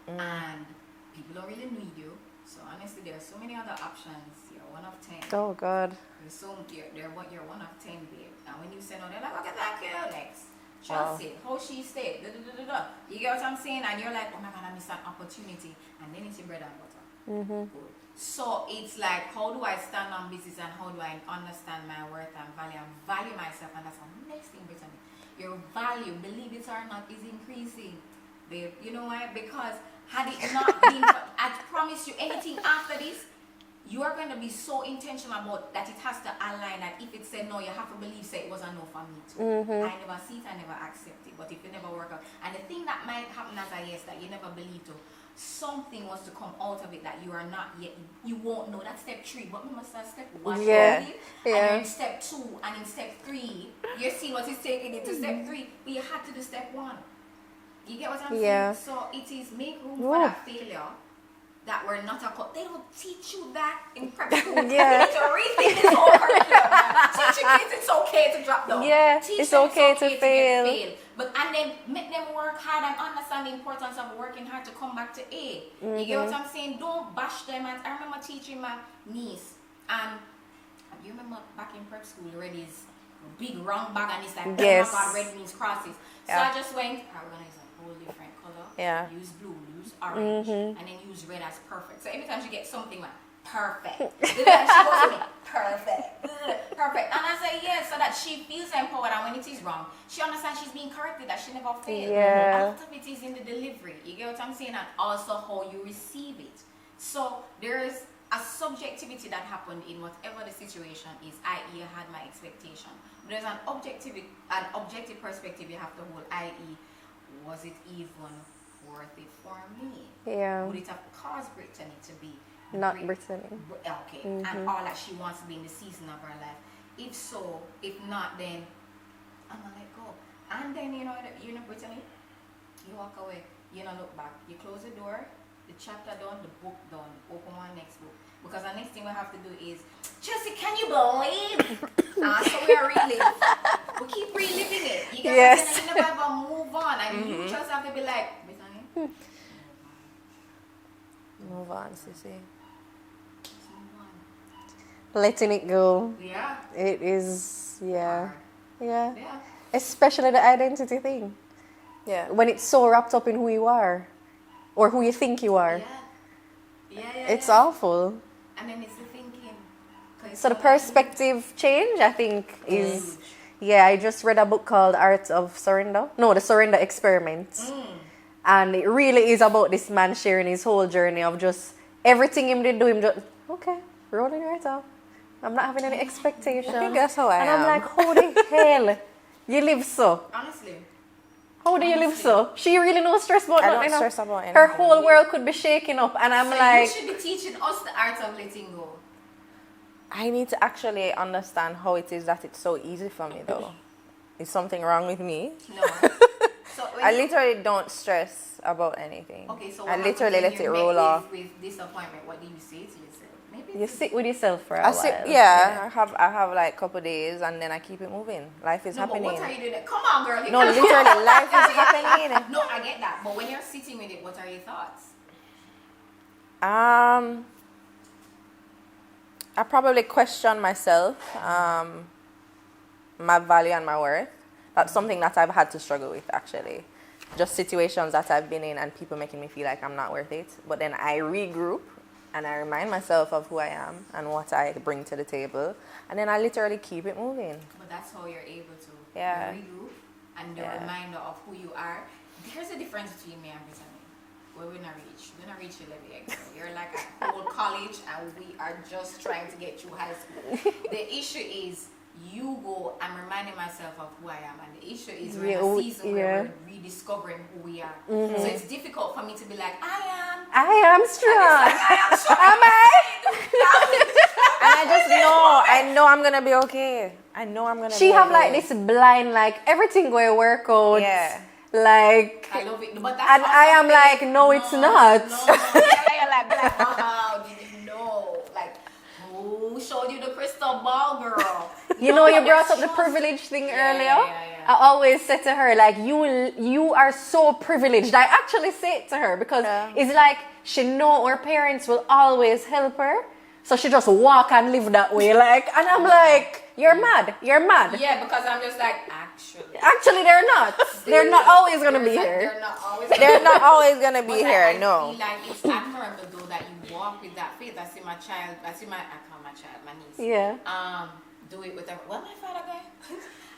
and people don't really need you. So honestly, there are so many other options. You're one of 10. Oh God. You're one of 10, babe. And when you say no, they're like, okay, thank you, next. Trust it. How she stayed. You get what I'm saying? And you're like, oh my God, I missed an opportunity. And then it's your bread and butter. Good. So it's like, how do I stand on business and how do I understand my worth and value myself? And that's the next thing, Brittany. Your value, believe it or not, is increasing. Babe, you know why? Because had it not been, I promise you, anything after this, you are going to be so intentional about that it has to align that if it said no, you have to believe say it was a no for me too. I never see it, I never accept it. But if it never work out, and the thing that might happen as a yes that you never believe to, something wants to come out of it that you are not yet, you won't know. That's step 3, but we must start step 1. Yeah. And you're in step 2 and in step 3, you're seeing what is taking it to step 3, but you had to do step 1. You get what I'm saying? So it is make room for that failure. That we're not they don't teach you that in prep school. You need to rethink this whole curriculum. Teach your kids it's okay to drop down. Teach it's them okay it's okay to fail. But and then make them work hard and understand the importance of working hard to come back to A. You get what I'm saying? Don't bash them. And I remember teaching my niece, and you remember back in prep school, red is big round bag and it's like, oh my God, red means crosses. So I just went, we're gonna use a whole different color. Use blue, use orange, and then use red as perfect. So every time she gets something like perfect, then she goes to me, perfect, perfect. And I say yes, so that she feels empowered, and when it is wrong, she understands she's being corrected, that she never failed. A lot of it is in the delivery. You get what I'm saying? And also how you receive it. So there is a subjectivity that happened in whatever the situation is, i.e. I had my expectation. But there's an objective perspective you have to hold, i.e. was it even worth it for me? Would it have caused Brittany to be not Brittany? Okay, and all that she wants to be in the season of her life. If so, if not, then I'm gonna let go. And then you know, Brittany, you walk away. You don't look back. You close the door. The chapter done, the book done. Open one next book. Because the next thing we have to do is, Chelsea, can you believe? So we are reliving. We keep reliving it. You guys you never ever move on. And you just have to be like, Brittany, move on, Sissy. move on. Letting it go. Yeah. It is, Hard. yeah. Especially the identity thing. When it's so wrapped up in who you are. Or who you think you are. It's awful. And then it's the thinking. So the perspective change, I think, is... Yeah, I just read a book called Art of Surrender. No, The Surrender Experiment. And it really is about this man sharing his whole journey of just... Everything him did do, him just... Okay, rolling right off. I'm not having any expectations. I think that's how I am. And I'm like, how the hell you live so? Honestly. How do you live so? She really no stress about nothing. I don't stress about anything. Her whole world could be shaking up, and I'm like... you should be teaching us the art of letting go. I need to actually understand how it is that it's so easy for me, though. Is something wrong with me? No. So I literally don't stress about anything. Okay, so I literally let it roll off. With disappointment, what do you say to yourself? Maybe You sit with yourself for a while. I have like a couple days and then I keep it moving. Life is happening. But what are you doing? Come on, girl. No, literally, life is happening. No, I get that. But when you're sitting with it, what are your thoughts? I probably question myself, my value and my worth. That's something that I've had to struggle with, actually. Just situations that I've been in and people making me feel like I'm not worth it. But then I regroup and I remind myself of who I am and what I bring to the table. And then I literally keep it moving. But that's how you're able to regroup and the reminder of who you are. There's a difference between me and Brittany. We're not reach your level yet, girl. You're like a whole college and we are just trying to get through high school. The issue is you go, I'm reminding myself of who I am, and the issue is we're in a season where we're rediscovering who we are. So it's difficult for me to be like, I am strong. Am I? And I know I'm gonna be okay. I know I'm gonna be okay. She have like this blind, like everything going to work out. Yeah. Like, I love it. But that's and I am like, no, it's not. You're like, how did you know? Like, who showed you the crystal ball, girl? You know, you brought up the privilege thing earlier. Yeah. I always say to her, like, you are so privileged. I actually say it to her because it's like she know her parents will always help her. So she just walk and live that way, like, and I'm like, you're mad. Yeah, because I'm just like, Actually, they're not. They're not always gonna be here. They're not always gonna be But here. I No. feel like it's admirable though that you walk with that faith. I see my niece. Yeah. Do it with her. What my father guy?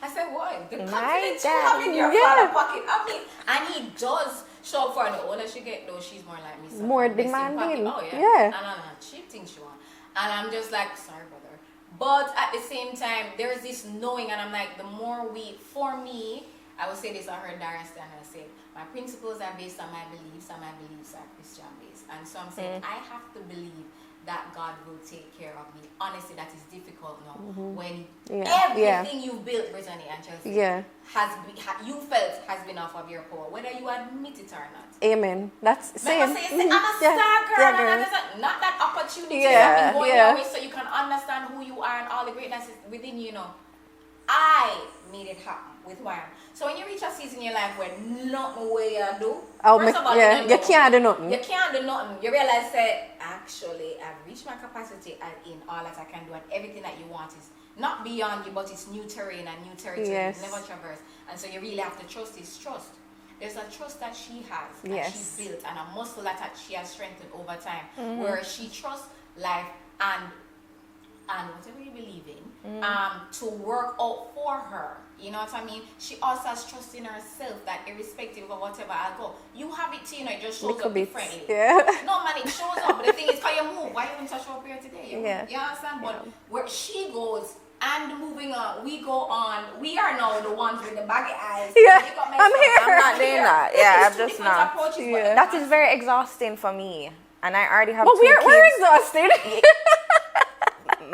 I said, what? The My confidence you dad. have in your Yeah. father pocket. I mean, and he does show up for the older she get though, she's more like me. So More messy pocket. demanding. Oh yeah. Yeah. And I'm not cheap things she want. And I'm just like, sorry, brother. But at the same time, there's this knowing, and I'm like, for me, I would say this, I heard Darren Stanley say, my principles are based on my beliefs, and my beliefs are Christian based. And so I'm saying, I have to believe that God will take care of me. Honestly, that is difficult now. When everything you've built, Brittany and Chelsea, you felt has been off of your power, whether you admit it or not. Amen. That's same. I'm a star girl, Yeah, and not that opportunity Yeah, has been going yeah. your way so you can understand who you are and all the greatness is within you, I made it happen with who I am. So when you reach a season in your life where nothing way you do, first of all, you can't do nothing. You can't do nothing. You realize that actually I've reached my capacity in all that I can do, and everything that you want is not beyond you, but it's new terrain and new territory Yes. you've never traversed. And so you really have to trust this trust. There's a trust that she has, that Yes. she's built, and a muscle that she has strengthened over time, where she trusts life and whatever you believe in, to work out for her. You know what I mean? She also has trust in herself that irrespective of whatever I go, you have it too, it just shows Little up bits. differently. Yeah. No man, it shows up, but the thing is, how you move? Why you want to show up here today? Yeah. You understand? But where she goes and moving on, we go on. We are now the ones with the baggy eyes. Yeah, Makeup I'm messed up. here. I'm not doing that. Yeah, It's I'm two just different not. approaches, but Yeah. That is very exhausting for me, and I already have But two kids. we're exhausted.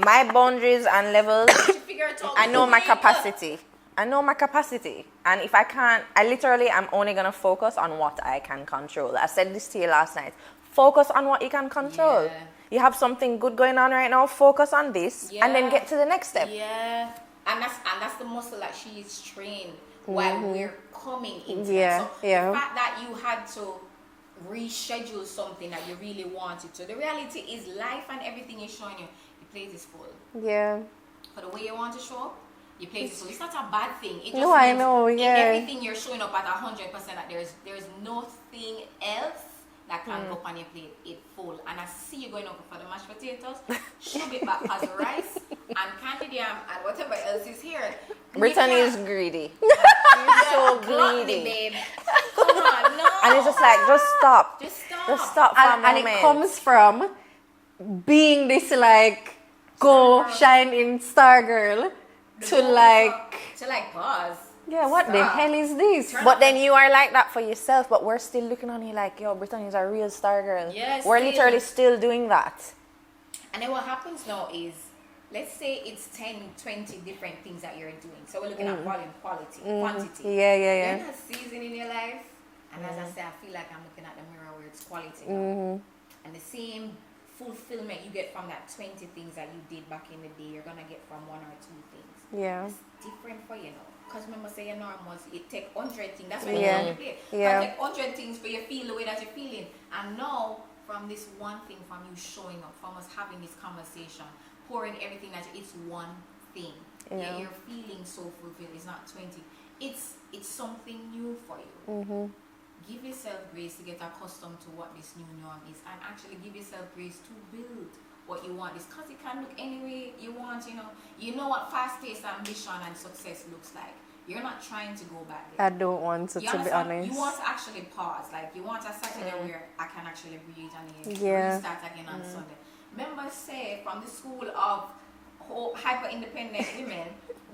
My boundaries and levels. you figure it out. I know my Wake up. capacity. And if I can't, I literally am only gonna focus on what I can control. I said this to you last night. Focus on what you can control. Yeah. You have something good going on right now. Focus on this, and then Yeah. get to the next step. Yeah, and that's the muscle that she is trained while we're coming into. Yeah, So yeah. the fact that you had to reschedule something that you really wanted to. The reality is, life and everything is showing you. Your plate is full. Yeah. For the way you want to show up, your plate is full. It's not a bad thing. It just No, I means know, in yeah. everything you're showing up at 100%. That there's nothing else that can go up on your plate. It's full. And I see you going over for the mashed potatoes, shove it back as rice and candied yam and whatever else is here. Brittany You is can't- greedy. Yeah, so gluttony, greedy. babe. Come on, no. And it's just like, just stop. Just stop. Just stop for a And moment. it comes from being this like go Star girl. shine in star girl to like pause. yeah, what the Stop. hell is this? Turn But then you are like that for yourself, but we're still looking on you like, yo, Brittany's a real star girl. Yes, we're still. literally still doing that. And then what happens now is, let's say it's 10, 20 different things that you're doing. So we're looking at volume, quality, quantity. Yeah, yeah, You're yeah. in a season in your life, and as I say, I feel like I'm looking at the mirror where it's quality now. And the same fulfillment you get from that 20 things that you did back in the day, you're gonna get from 1 or 2 things. Yeah. It's different for you know. Because remember, say your norm was it take 100 things. That's what Yeah. you play. Yeah. It take 100 things for you feel the way that you're feeling. And now, from this one thing, from you showing up, from us having this conversation, pouring everything that it's one thing. Yeah. You're feeling so fulfilled. It's not 20. It's something new for you. Give yourself grace to get accustomed to what this new norm is, and actually give yourself grace to build what you want. It's because it can look any way you want, you know what fast-paced ambition and success looks like. You're not trying to go back there. I don't want to be understand? honest. You want to actually pause, like you want a Saturday where I can actually breathe and Yeah. restart again on Sunday. Members say from the school of hyper-independent women,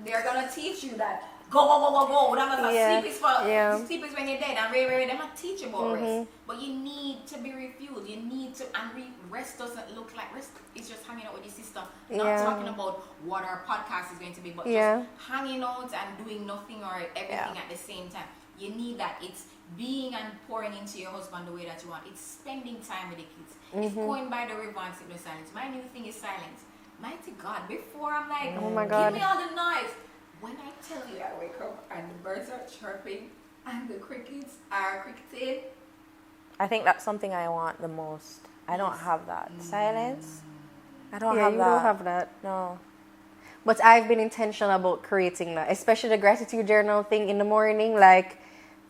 they're gonna teach you that go. Yeah. Sleep is when you're dead, and they're not teach you about rest. But you need to be refueled. You need to, and rest doesn't look like rest. It's just hanging out with your sister, not Yeah. talking about what our podcast is going to be, but Yeah. just hanging out and doing nothing or everything at the same time. You need that. It's being and pouring into your husband the way that you want. It's spending time with the kids. It's going by the river and sitting in silence. My new thing is silence. Mighty God, before I'm like, Oh my God. give me all the noise. When I tell you I wake up and the birds are chirping and the crickets are cricketing, I think that's something I want the most. I don't have that. Silence. I don't Yeah, have you that. don't have that. No. But I've been intentional about creating that, especially the gratitude journal thing in the morning. Like,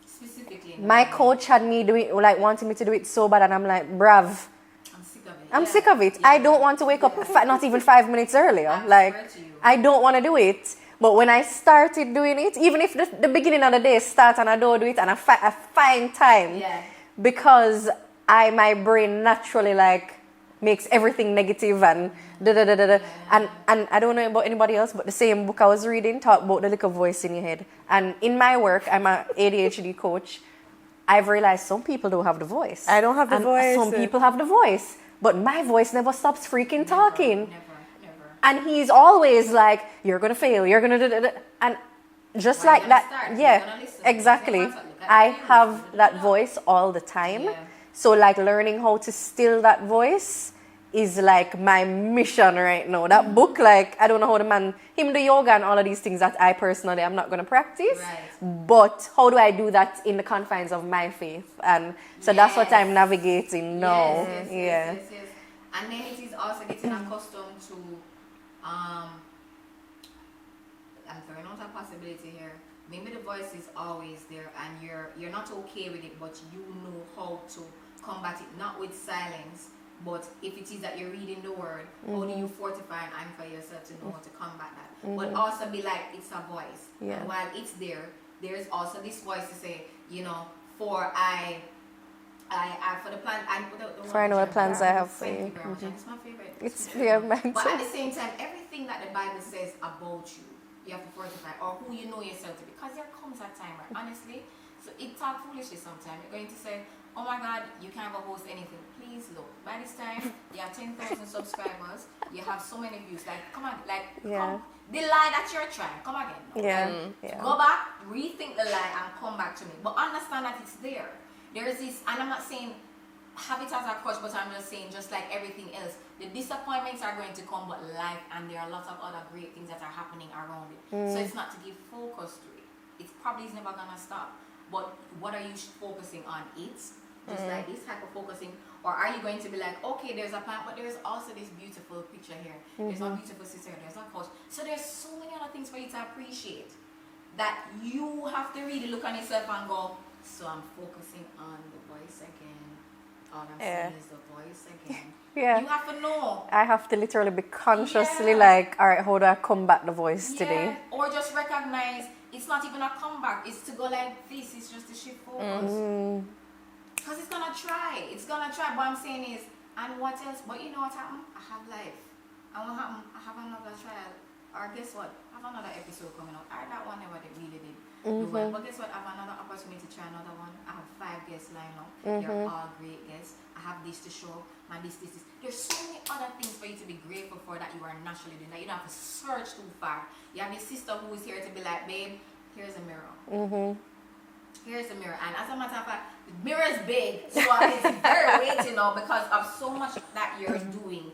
Specifically. my coach had me doing, like, wanting me to do it so bad, and I'm like, bruv, I'm sick of it. I'm sick of it. I don't want to wake up not even 5 minutes earlier. I Like, swear to you. I don't want to do it. But when I started doing it, even if the beginning of the day starts and I don't do it, and I find time, Yeah. because my brain naturally, like, makes everything negative and da da da da da. And I don't know about anybody else, but the same book I was reading talked about the little voice in your head. And in my work, I'm an ADHD coach. I've realized some people don't have the voice. I don't have the And voice. some people have the voice, but my voice never stops freaking talking. Never. And he's always like, "You're gonna fail. You're gonna do." And just Why like you that, gonna start? yeah, You're gonna listen. exactly. You say, "Look at I me, have listen, that da, da, da." voice all the time. Yeah. So like learning how to still that voice is like my mission right now. That book, like, I don't know how him do yoga and all of these things that I personally am not gonna practice. Right. But how do I do that in the confines of my faith? And so that's what Yes. I'm navigating now. Yes. And then it is also getting accustomed to, I'm throwing out a possibility here. Maybe the voice is always there and you're not okay with it, but you know how to combat it, not with silence, but if it is that you're reading the word, how do you fortify and anchor yourself to know how to combat that? But also be like, it's a voice. Yeah. And while it's there, there's also this voice to say, you know, for the plan, For I know the plans I have for you. Very much. And it's my favorite. It's mine But too. at the same time, everything that the Bible says about you, you have to fortify, or who you know yourself to be. Because there comes a time where, honestly, so it talk foolishly sometimes. You're going to say, oh my God, you can't ever host anything. Please look. By this time, you have 10,000 subscribers. You have so many views. Like, come on, come. The lie that you're trying, come again. No? Yeah. Go back, rethink the lie, and come back to me. But understand that it's there. There is this, and I'm not saying have it as a crutch, but I'm just saying, just like everything else, the disappointments are going to come, but life, and there are lots of other great things that are happening around it. So it's not to give focus to it. It probably is never gonna stop. But what are you focusing on? It's just like this type of focusing, or are you going to be like, okay, there's a plant, but there's also this beautiful picture here. There's a beautiful sister here. There's a coach. So there's so many other things for you to appreciate that you have to really look on yourself and go, so I'm focusing on the voice again. All I'm saying is the voice again. Yeah. You have to know. I have to literally be consciously Yeah. like, all right, how do I combat the voice today? Or just recognize it's not even a comeback. It's to go like this. It's just to shift focus. Because it's gonna try. It's gonna try. What I'm saying is, and what else? But you know what happened? I have life. And what happened? I have another trial. Or guess what? I have another episode coming out. That one never really did do well. But guess what? I have another opportunity to try another one. I have 5 guests lined up. They're all great guests. I have this to show. And this. There's so many other things for you to be grateful for that you are naturally doing. That you don't have to search too far. You have your sister who is here to be like, babe, here's a mirror. Here's the mirror, and as a matter of fact, the mirror is big, so it's very weighty now because of so much that you're doing.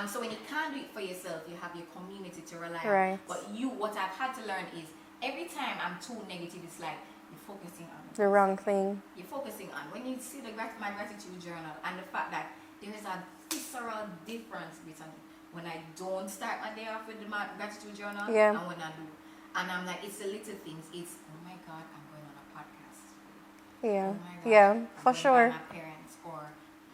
So when you can't do it for yourself, you have your community to rely on. Right. But what I've had to learn is every time I'm too negative, it's like you're focusing on The wrong thing. You're focusing on when you see my gratitude journal and the fact that there is a visceral difference between when I don't start my day off with the gratitude journal and when I do. And I'm like, it's the little things. It's, oh my God, I'm going on a podcast. Yeah. Oh my God, Yeah, I'm for going sure. by my parents, or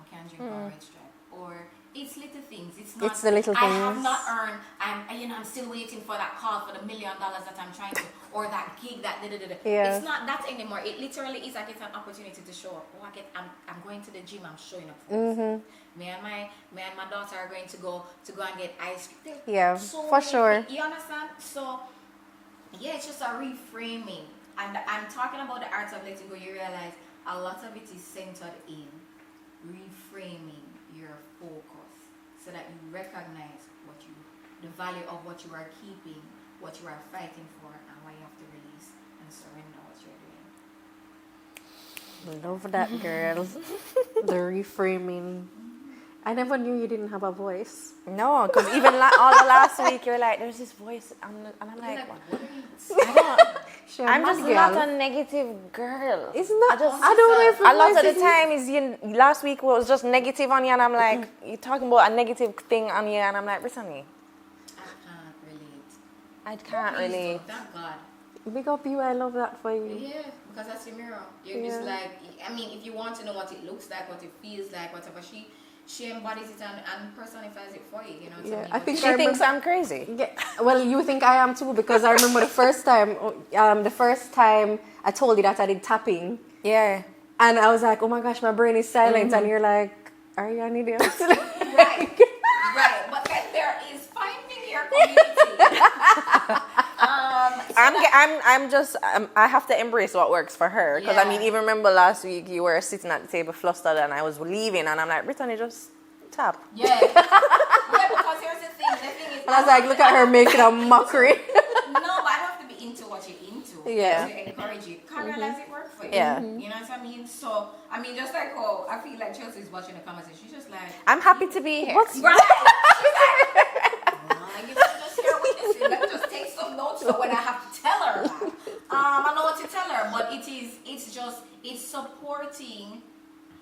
I can't drink orange stripe, or it's little things. It's not. It's the little I have things. not earned. I'm still waiting for that call for the $1 million that I'm trying to, or that gig that. Yeah. It's not that anymore. It literally is. I get an opportunity to show up. Oh, I'm going to the gym. I'm showing up. Me and my daughter are going to go and get ice cream. Yeah, So for many sure. things. You understand? So yeah, it's just a reframing. And I'm talking about the art of letting go. You realize a lot of it is centered in reframing your focus so that you recognize the value of what you are keeping, what you are fighting for, and what you have to release and surrender what you're doing. Love that, girl. The reframing. I never knew you didn't have a voice. No, because even all the last week you're like, there's this voice, and I'm like, what? I don't. She a I'm mad just girl. not a negative girl. Isn't that? I don't know if a lot of the it's- time is last week was just negative on you, and I'm like, you're talking about a negative thing on you, and I'm like, Brittany, I can't relate. I can't Please really. don't. Thank God. Big up you. I love that for you. Yeah, because that's your mirror. You're just like, I mean, if you want to know what it looks like, what it feels like, whatever, she embodies it and personifies it for you. You know what Yeah, I mean? I think She thinks I'm crazy. Yeah, well, you think I am too because I remember the first time I told you that I did tapping, Yeah. and I was like, "Oh my gosh, my brain is silent," and you're like, "Are you an idiot?" Right, right. But then there is finding your community. I have to embrace what works for her. Because I mean, Yeah. even remember last week you were sitting at the table flustered and I was leaving and I'm like, Brittany, just tap. Yeah. Yeah, because here's the thing. The thing is, And I was like, "Look at her making a mockery." No, but I have to be into what you're into. Yeah. To encourage you. Can't does it work for you? Yeah. You know what I mean? So, I mean, just like, oh, I feel like Chelsea's watching the conversation. She's just like, I'm happy to be here. What's right. She's like, you know, just hear what this is. Let me just take some notes for when I have to tell her that. I know what to tell her, but it's supporting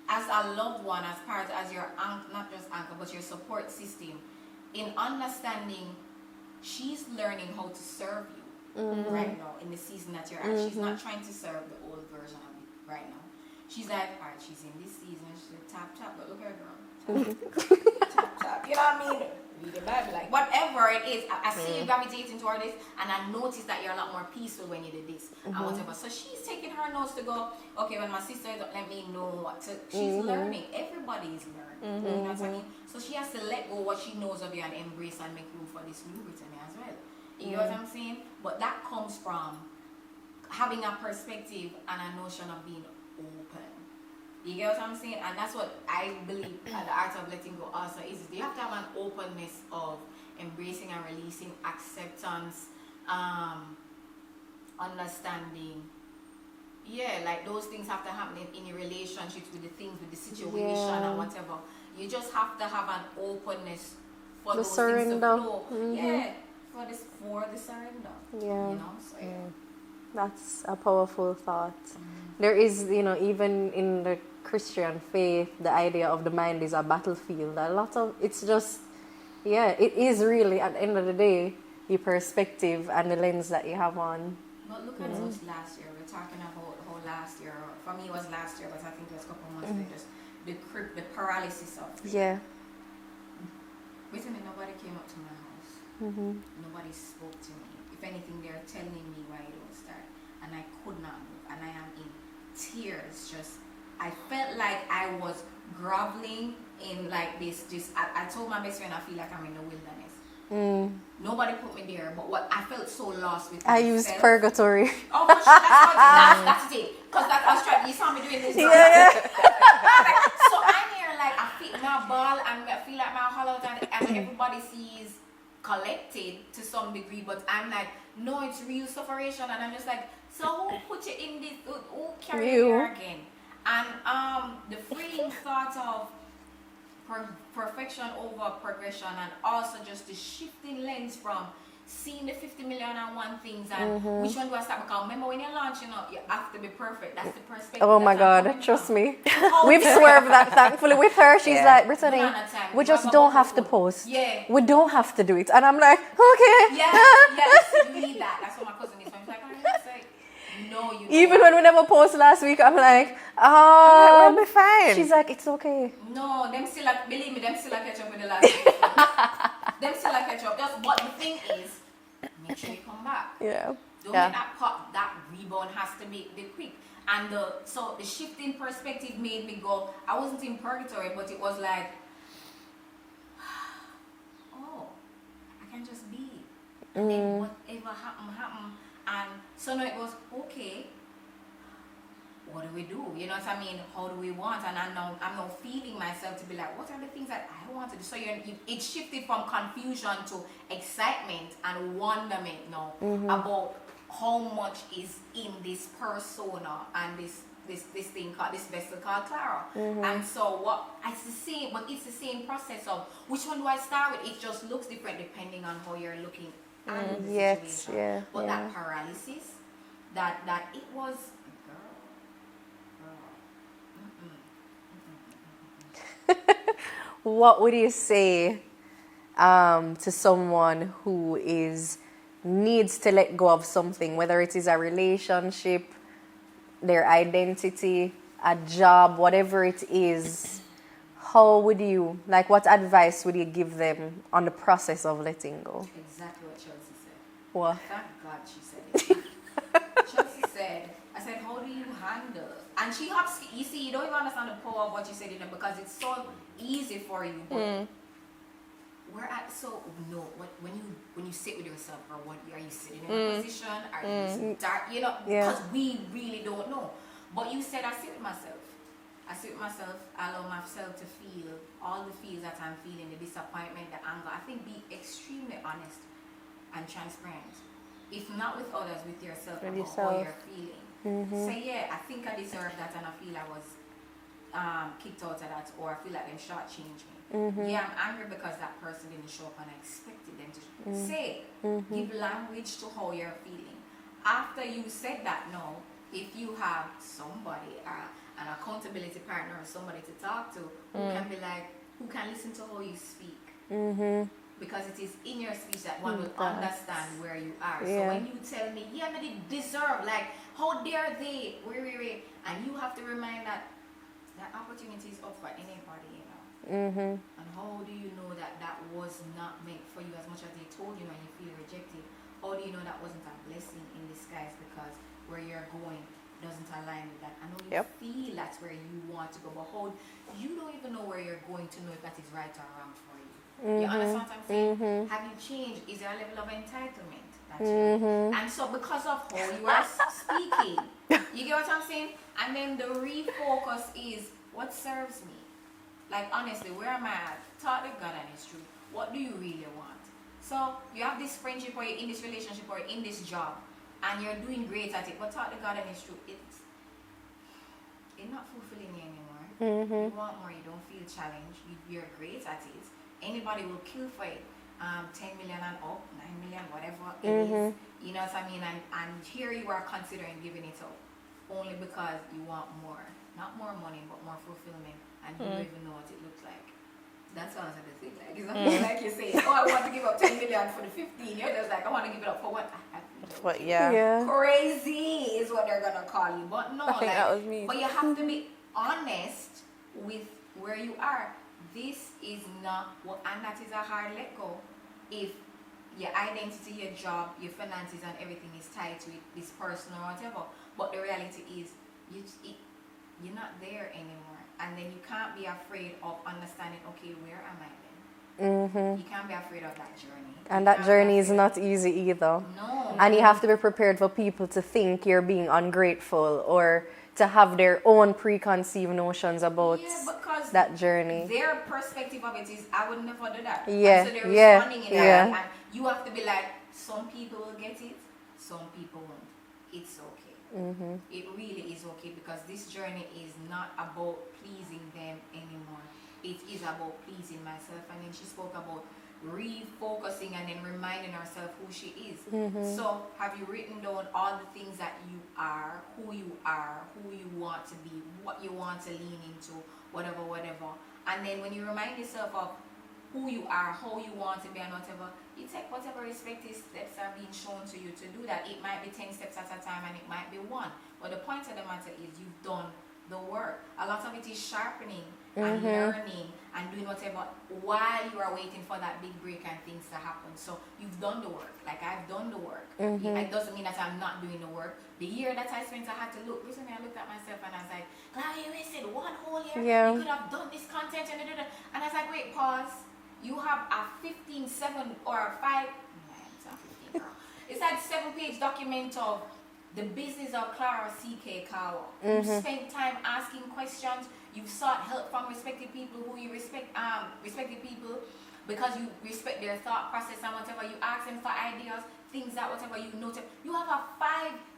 as a loved one, as part, as your not just anchor, but your support system in understanding she's learning how to serve you right now in the season that you're at. She's not trying to serve the old version of you right now. She's like, all right, she's in this season. She's like, tap, tap, but look at her, girl. Tap, tap. You know what I mean? Read the Bible, like whatever it is. I see you gravitating toward this, and I noticed that you're a lot more peaceful when you did this and whatever. So she's taking her notes to go, okay, when my sister don't let me know what to, she's learning. Everybody is learning. You know what I mean? So she has to let go what she knows of you and embrace and make room for this new Brittany as well. You know what I'm saying? But that comes from having a perspective and a notion of being open. You get what I'm saying? And that's what I believe the art of letting go also is. You have to have an openness of embracing and releasing, acceptance, understanding. Yeah, like those things have to happen in your relationships with the things, with the situation and whatever. You just have to have an openness for The those surrender. things to flow. Yeah, for the surrender. Yeah. You know, so yeah. That's a powerful thought. There is, even in the Christian faith, the idea of the mind is a battlefield. A lot of it's just, it is really at the end of the day your perspective and the lens that you have on. But look at us last year. We're talking about how last year, for me it was last year, but I think it was a couple months ago, just the paralysis of it. Yeah. Recently, nobody came up to my house. Nobody spoke to me. If anything, they're telling me why I don't start. And I could not move. And I am in tears. I felt like I was groveling in like this. I told my best friend I feel like I'm in the wilderness. Nobody put me there, but what I felt so lost with I myself. used purgatory. Oh, gosh, that's it. Because I was trying. You saw me doing this. Yeah. So I'm here like I feel my ball and I feel like my hollow and everybody sees collected to some degree, but I'm like, no, it's real sufferation, and I'm just like, so who put you in this? Who carry you here again? And the freeing thought of perfection over progression, and also just the shifting lens from seeing the 50 million and one things and which one do I start? Because remember when you're launching up, you have to be perfect. That's the perspective. Oh my that I'm God, coming trust from. me. Oh, We've yeah. swerved that thankfully with her. She's like, Brittany, None of the time. we just Grab a don't cup have of to food. post. Yeah. We don't have to do it. And I'm like, okay. Yes, you need that. That's what my cousin is. So I'm like, I say, no, you Even don't. when we never post last week, I'm like, We'll be fine. She's like, it's okay. No, them still like, believe me, them still like catch up with the last week. Them still like catch up. Just, but the thing is, make sure you come back. Yeah. Don't make that pop, that rebound has to be quick. And so the shifting perspective made me go, I wasn't in purgatory, but it was like, oh, I can just be. And then whatever happen. And so now it was, okay, what do we do? You know what I mean? How do we want? And I'm now feeling myself to be like, what are the things that I want to do? So it shifted from confusion to excitement and wonderment now about how much is in this persona and this thing called this vessel called Clara. And so it's the same process of which one do I start with? It just looks different depending on how you're looking at the situation. Yeah. But that paralysis, that it was girl. What would you say to someone who needs to let go of something, whether it is a relationship, their identity, a job, whatever it is? How would you, like, what advice would you give them on the process of letting go? Exactly what Chelsea said. What? Thank God she said it. Chelsea said, I said, how do you handle? And she has, you see, you don't even understand the power of what you said, you know, because it's so easy for you. But we're at, so, no, when you sit with yourself, or what, are you sitting in a position? Are you dark? You know, because we really don't know. But you said, I sit with myself. I sit with myself, I allow myself to feel all the feels that I'm feeling, the disappointment, the anger. I think be extremely honest and transparent. If not with others, with yourself, about how you're feeling. Say, yeah, I think I deserve that, and I feel I was kicked out of that, or I feel like them shortchanged me. Yeah, I'm angry because that person didn't show up and I expected them to say, give language to how you're feeling. After you said that, no, if you have somebody, an accountability partner, or somebody to talk to, who can be like, who can listen to how you speak. Because it is in your speech that one will understand where you are. So when you tell me, yeah, but they deserve, like, how dare they, wait, and you have to remind that opportunity is up for anybody, you know. And how do you know that that was not meant for you, as much as they told you and you feel rejected? How do you know that wasn't a blessing in disguise, because where you're going doesn't align with that? I know you feel that's where you want to go, but how, you don't even know where you're going to know if that is right or wrong for you. You understand what I'm saying? Have you changed? Is there a level of entitlement that you and so because of how you are speaking, you get what I'm saying? And then the refocus is what serves me. Like, honestly, where am I at? Talk to God and His truth. What do you really want? So you have this friendship, or you're in this relationship, or in this job, and you're doing great at it, but talk to God and His truth. It's not fulfilling you anymore. You want more, you don't feel challenged, you're great at it. Anybody will kill for it. 10 million and up, 9 million, whatever it is. You know what I mean? And here you are considering giving it up only because you want more. Not more money, but more fulfillment. And you don't even know what it looks like. That's what I was going to think. Like, it's not like you say, oh, I want to give up 10 million for the 15. You're just like, I want to give it up for what? But Crazy is what they're going to call you. But no, I think that was me. But you have to be honest with where you are. This is not what, and that is a hard let go. If your identity, your job, your finances, and everything is tied to it, this person or whatever. But the reality is, you're not there anymore. And then you can't be afraid of understanding, okay, where am I then? You can't be afraid of that journey. And that journey is not easy either. No. And you have to be prepared for people to think you're being ungrateful, or to have their own preconceived notions about that journey. Their perspective of it is, I would never do that. Yeah, and so they're responding in that. And you have to be like, some people will get it, some people won't. It's okay. It really is okay, because this journey is not about pleasing them anymore. It is about pleasing myself. And then she spoke about refocusing and then reminding herself who she is. So have you written down all the things that you are, who you want to be, what you want to lean into, whatever. And then when you remind yourself of who you are, how you want to be, and whatever, you take whatever respective steps are being shown to you to do that. It might be 10 steps at a time, and it might be one. But the point of the matter is, you've done the work. A lot of it is sharpening and learning and doing whatever while you are waiting for that big break and things to happen. So you've done the work. Like, I've done the work. It doesn't mean that I'm not doing the work. The year that I spent, I had to look. Recently, I looked at myself and I was like, Clara, you wasted one whole year. Yeah. You could have done this content and da-da-da. And I was like, wait, pause. You have a 15, 7 or 5. It's not 15, girl. It's like 7-page document of the business of Clara C.K. Kawa. You spent time asking questions. You've sought help from respected people who you respected people because you respect their thought process and whatever. You ask them for ideas, things that whatever you notice. You have a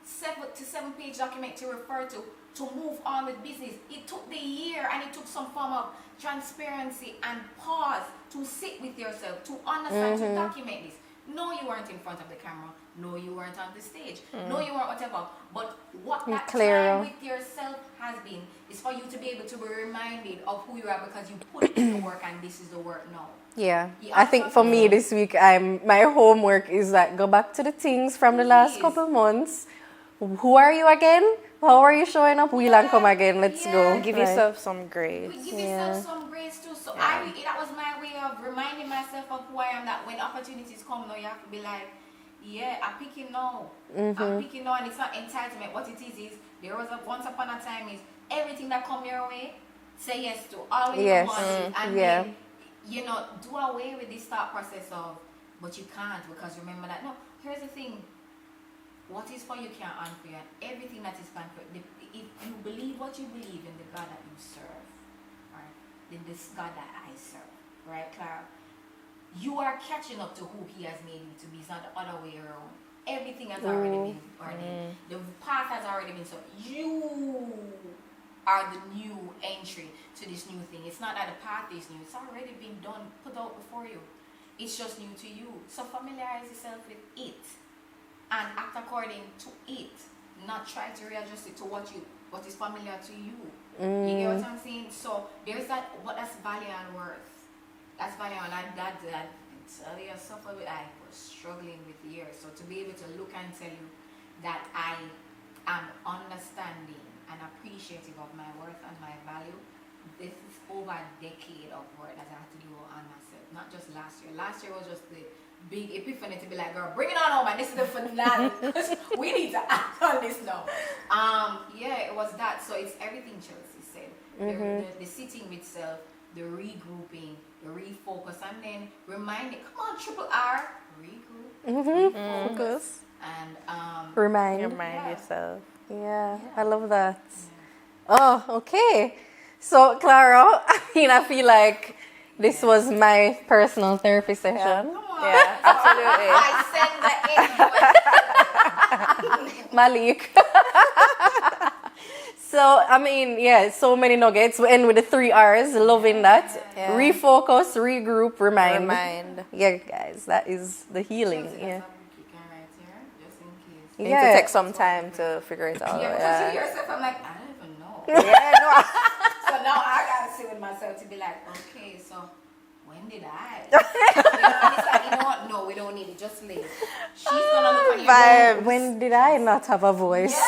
7 to 7-page document to refer to move on with business. It took the year, and it took some form of transparency and pause to sit with yourself, to understand, to document this. No, you weren't in front of the camera. No, you weren't on the stage. No, you weren't whatever. But what that Clara. time with yourself has been is for you to be able to be reminded of who you are because you put in the work and this is the work now. Yeah. You I think for me this week, my homework is like go back to the things from the last Please. couple months. Who are you again? How are you showing up? Wheel and come again. Let's go. Give Right. yourself some grace. Give yourself some grace too. So that was my way of reminding myself of who I am. That when opportunities come, now you have to be like, yeah, I'm picking now. I'm picking now, and it's not entitlement. What it is there was once upon a time is everything that come your way, say yes to. Always Yes. want it, and Yeah. then do away with this thought process of, but you can't because remember that. No, here's the thing. What is for you can't earn for you, and everything that is planned for you. If you believe what you believe in the God that you serve, right? In this God that I serve, right, Clara? You are catching up to who He has made you to be. It's not the other way around. Everything has already been ordained. The path has already been so. You are the new entry to this new thing. It's not that the path is new. It's already been done, put out before you. It's just new to you. So familiarize yourself with it. And act according to it, not try to readjust it to what is familiar to you. You get what I'm saying? So there's that. What that's value and worth. That's value and that tell you I suffered with. I was struggling with years. So to be able to look and tell you that I am understanding and appreciative of my worth and my value. This is over a decade of work that I have to do on myself. Not just last year. Last year was just the big epiphany to be like, girl, bring it on home, and this is the finale. We need to act on this now. It was that. So it's everything Chelsea said. The sitting with self, the regrouping, the refocus, and then reminding, come on, triple R, regroup, refocus, and Remind yourself. Yeah, I love that. Oh, okay. So, Clara, I feel like this was my personal therapy session. come on. Yeah, absolutely. I send the invite. Malik. So, so many nuggets. We end with the 3 R's. Loving that. Yeah. Refocus, regroup, remind. Remind. Yeah, guys, that is the healing. Chelsea, Yeah. that's a book you can write here, just in case. You need to take some time to figure it out. Yeah, because you yourself, I'm like, I don't even know. Yeah, no. So now I gotta sit with myself to be like, okay, so when did I? And it's like, you know what? No, we don't need it. Just leave. She's gonna look on your Vibes. When did I not have a voice?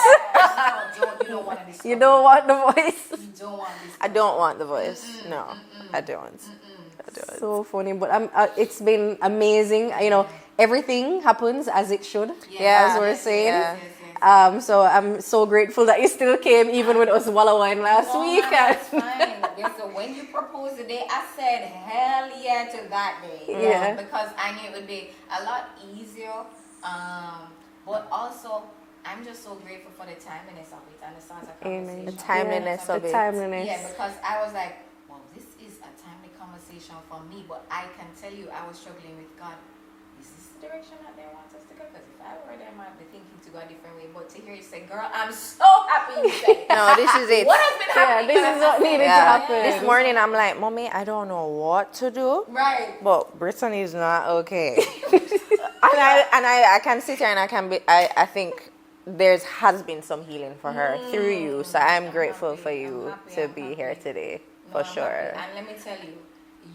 you don't want to You don't want the voice? You don't want this. I don't want the voice. No, I don't. I don't. So funny, but it's been amazing. Everything happens as it should. Yeah. As we're saying. Yeah. So I'm so grateful that you still came, even with us wallowing last week. That's fine. So when you proposed the day, I said hell yeah to that day. Yeah. Because I knew it would be a lot easier. But also, I'm just so grateful for the timeliness of it and the start of conversation. The timeliness of the it. timeliness. Yeah, because I was like, well, this is a timely conversation for me, but I can tell you I was struggling with God. Is this the direction that they want us to go? Because if I were there, I might be thinking to go a different way. But to hear you say, girl, I'm so happy you said it. No, this is it. What has been happening? this is what needed to happen. This morning I'm like, Mommy, I don't know what to do. Right. But Brittany is not okay. and I can sit here and I think has been some healing for her through you. So I'm grateful for you to be here today. For sure. And let me tell you,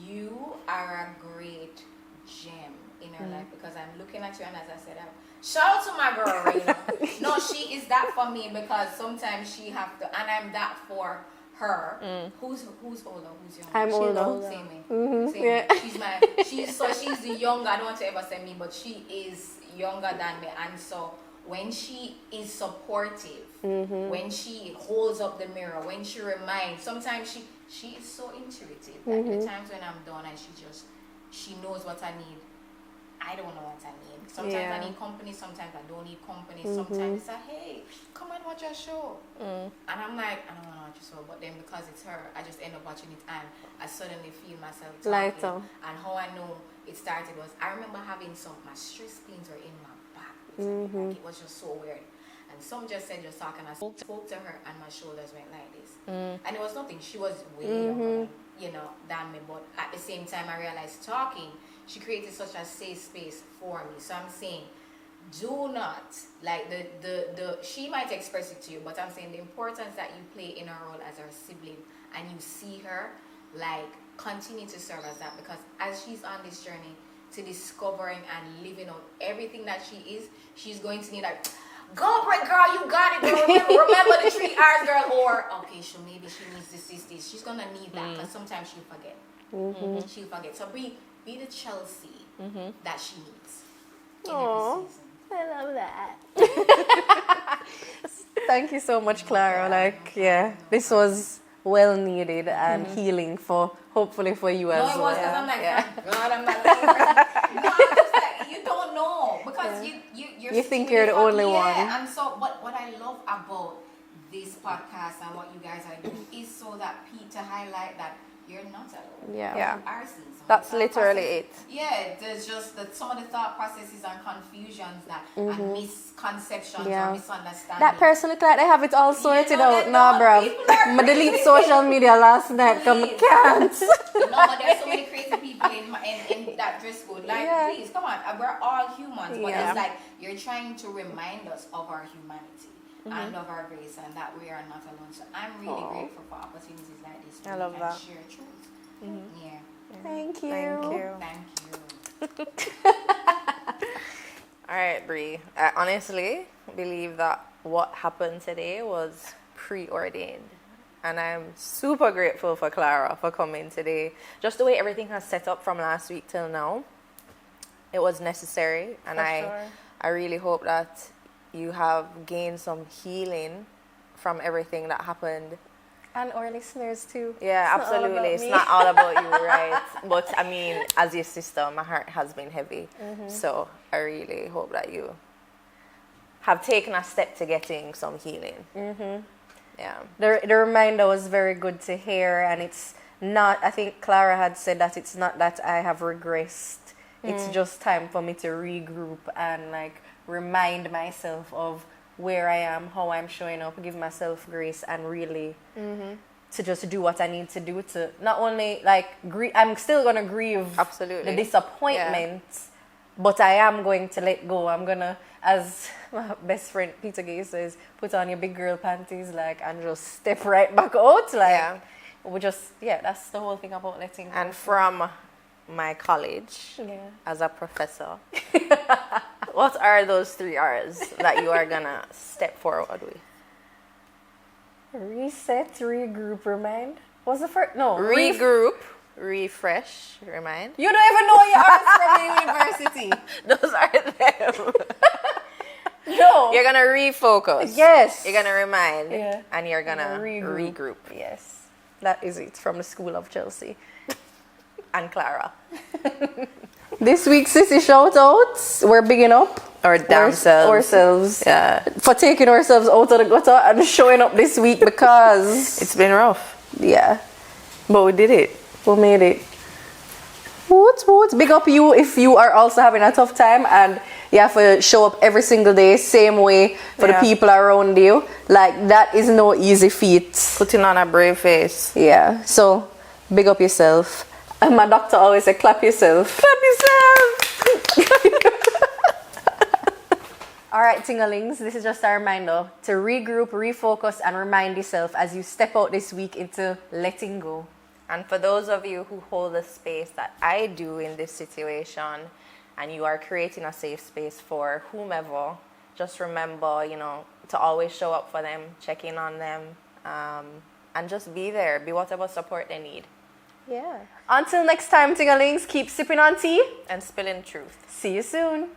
you are a great gem in her life because I'm looking at you and as I said, shout out to my girl, Raina. No, she is that for me because sometimes she have to, and I'm that for her. Who's older? Who's younger? I'm older. Same me. Same me. She's the younger. I don't want to ever say me, but she is younger than me, and so when she is supportive, when she holds up the mirror, when she reminds, sometimes she is so intuitive. Like the times when I'm done and she knows what I need. I don't know what I need. Sometimes I need company, sometimes I don't need company. Sometimes it's like, hey, come and watch our show. And I'm like, I don't want to watch your show, but then because it's her, I just end up watching it and I suddenly feel myself talking. Lighter. And how I know it started was, I remember having my stress pains were in my back. Like, it was just so weird. And some just said, just talking, I spoke to her and my shoulders went like this. And it was nothing. She was way younger, than me. But at the same time, I realized talking, she created such a safe space for me. So I'm saying, do not, like, the she might express it to you, but I'm saying the importance that you play in her role as her sibling, and you see her, like, continue to serve as that, because as she's on this journey to discovering and living out everything that she is, she's going to need, like, go Britt, girl, you got it, girl. Remember the 3 R's, girl. Or okay, so maybe she needs this. She's gonna need that, because sometimes she'll forget. She'll forget. So be the Chelsea that she needs in every season. I love that. Thank you so much, Clara. Like, yeah, this was well needed and healing hopefully for you as well. No, it was because I'm like, thank God, I'm not. No, I'm just like, you don't know, because you think you're the only one. And so, but what I love about this podcast and what you guys are doing is so that to highlight that you're not alone. Yeah. Yeah. You are seeing some That's thought literally process. Yeah, there's just that some of the thought processes and confusions that and misconceptions or misunderstandings. That person look like they have it all sorted know, out. they Nah, don't. bruv. People are I delete crazy. social media last night. Come, Please. can't. No, but there's so many crazy people in that dress code. Like, please, come on. We're all humans. But it's like you're trying to remind us of our humanity and of our grace, and that we are not alone. So I'm really grateful for opportunities like this. Where I love we can that. share truth. Yeah. Thank you. Thank you. Thank you. All right, Bree. I honestly believe that what happened today was preordained. And I'm super grateful for Clara for coming today. Just the way everything has set up from last week till now, it was necessary. And I really hope that you have gained some healing from everything that happened. And our listeners too. Yeah, It's not all absolutely. about It's me. not all about you, right? But I mean, as your sister, my heart has been heavy. So I really hope that you have taken a step to getting some healing. Yeah. The reminder was very good to hear, and it's not, I think Clara had said that it's not that I have regressed. It's just time for me to regroup and like remind myself of where I am, how I'm showing up, give myself grace, and really to just do what I need to do to not only like I'm still gonna grieve Absolutely. the disappointment, but I am going to let go. I'm gonna, as my best friend Peter Gay says, put on your big girl panties, like, and just step right back out, like. We just, that's the whole thing about letting go. And from my college as a professor, what are those 3 R's that you are gonna step forward with? Reset, regroup, remind. What's the first? No. Regroup, refresh, remind. You don't even know your R's from the university. Those are them. No. You're gonna refocus. Yes. You're gonna remind. Yeah. And you're gonna regroup. Yes. That is it from the School of Chelsea. And Clara. This week's Sissy shout outs, we're bigging up Our damn selves. ourselves. Yeah. For taking ourselves out of the gutter and showing up this week because It's been rough. yeah, But we did it. we made it. Woot. Big up you if you are also having a tough time and you have to show up every single day same way for the people around you. Like, that is no easy feat. Putting on a brave face. Yeah, so big up yourself. And my doctor always said, clap yourself. Clap yourself. All right, Tingalings, this is just a reminder to regroup, refocus, and remind yourself as you step out this week into letting go. And for those of you who hold the space that I do in this situation, and you are creating a safe space for whomever, just remember, to always show up for them, check in on them, and just be there. Be whatever support they need. Yeah. Until next time, Tingalings, keep sipping on tea And spilling truth. See you soon.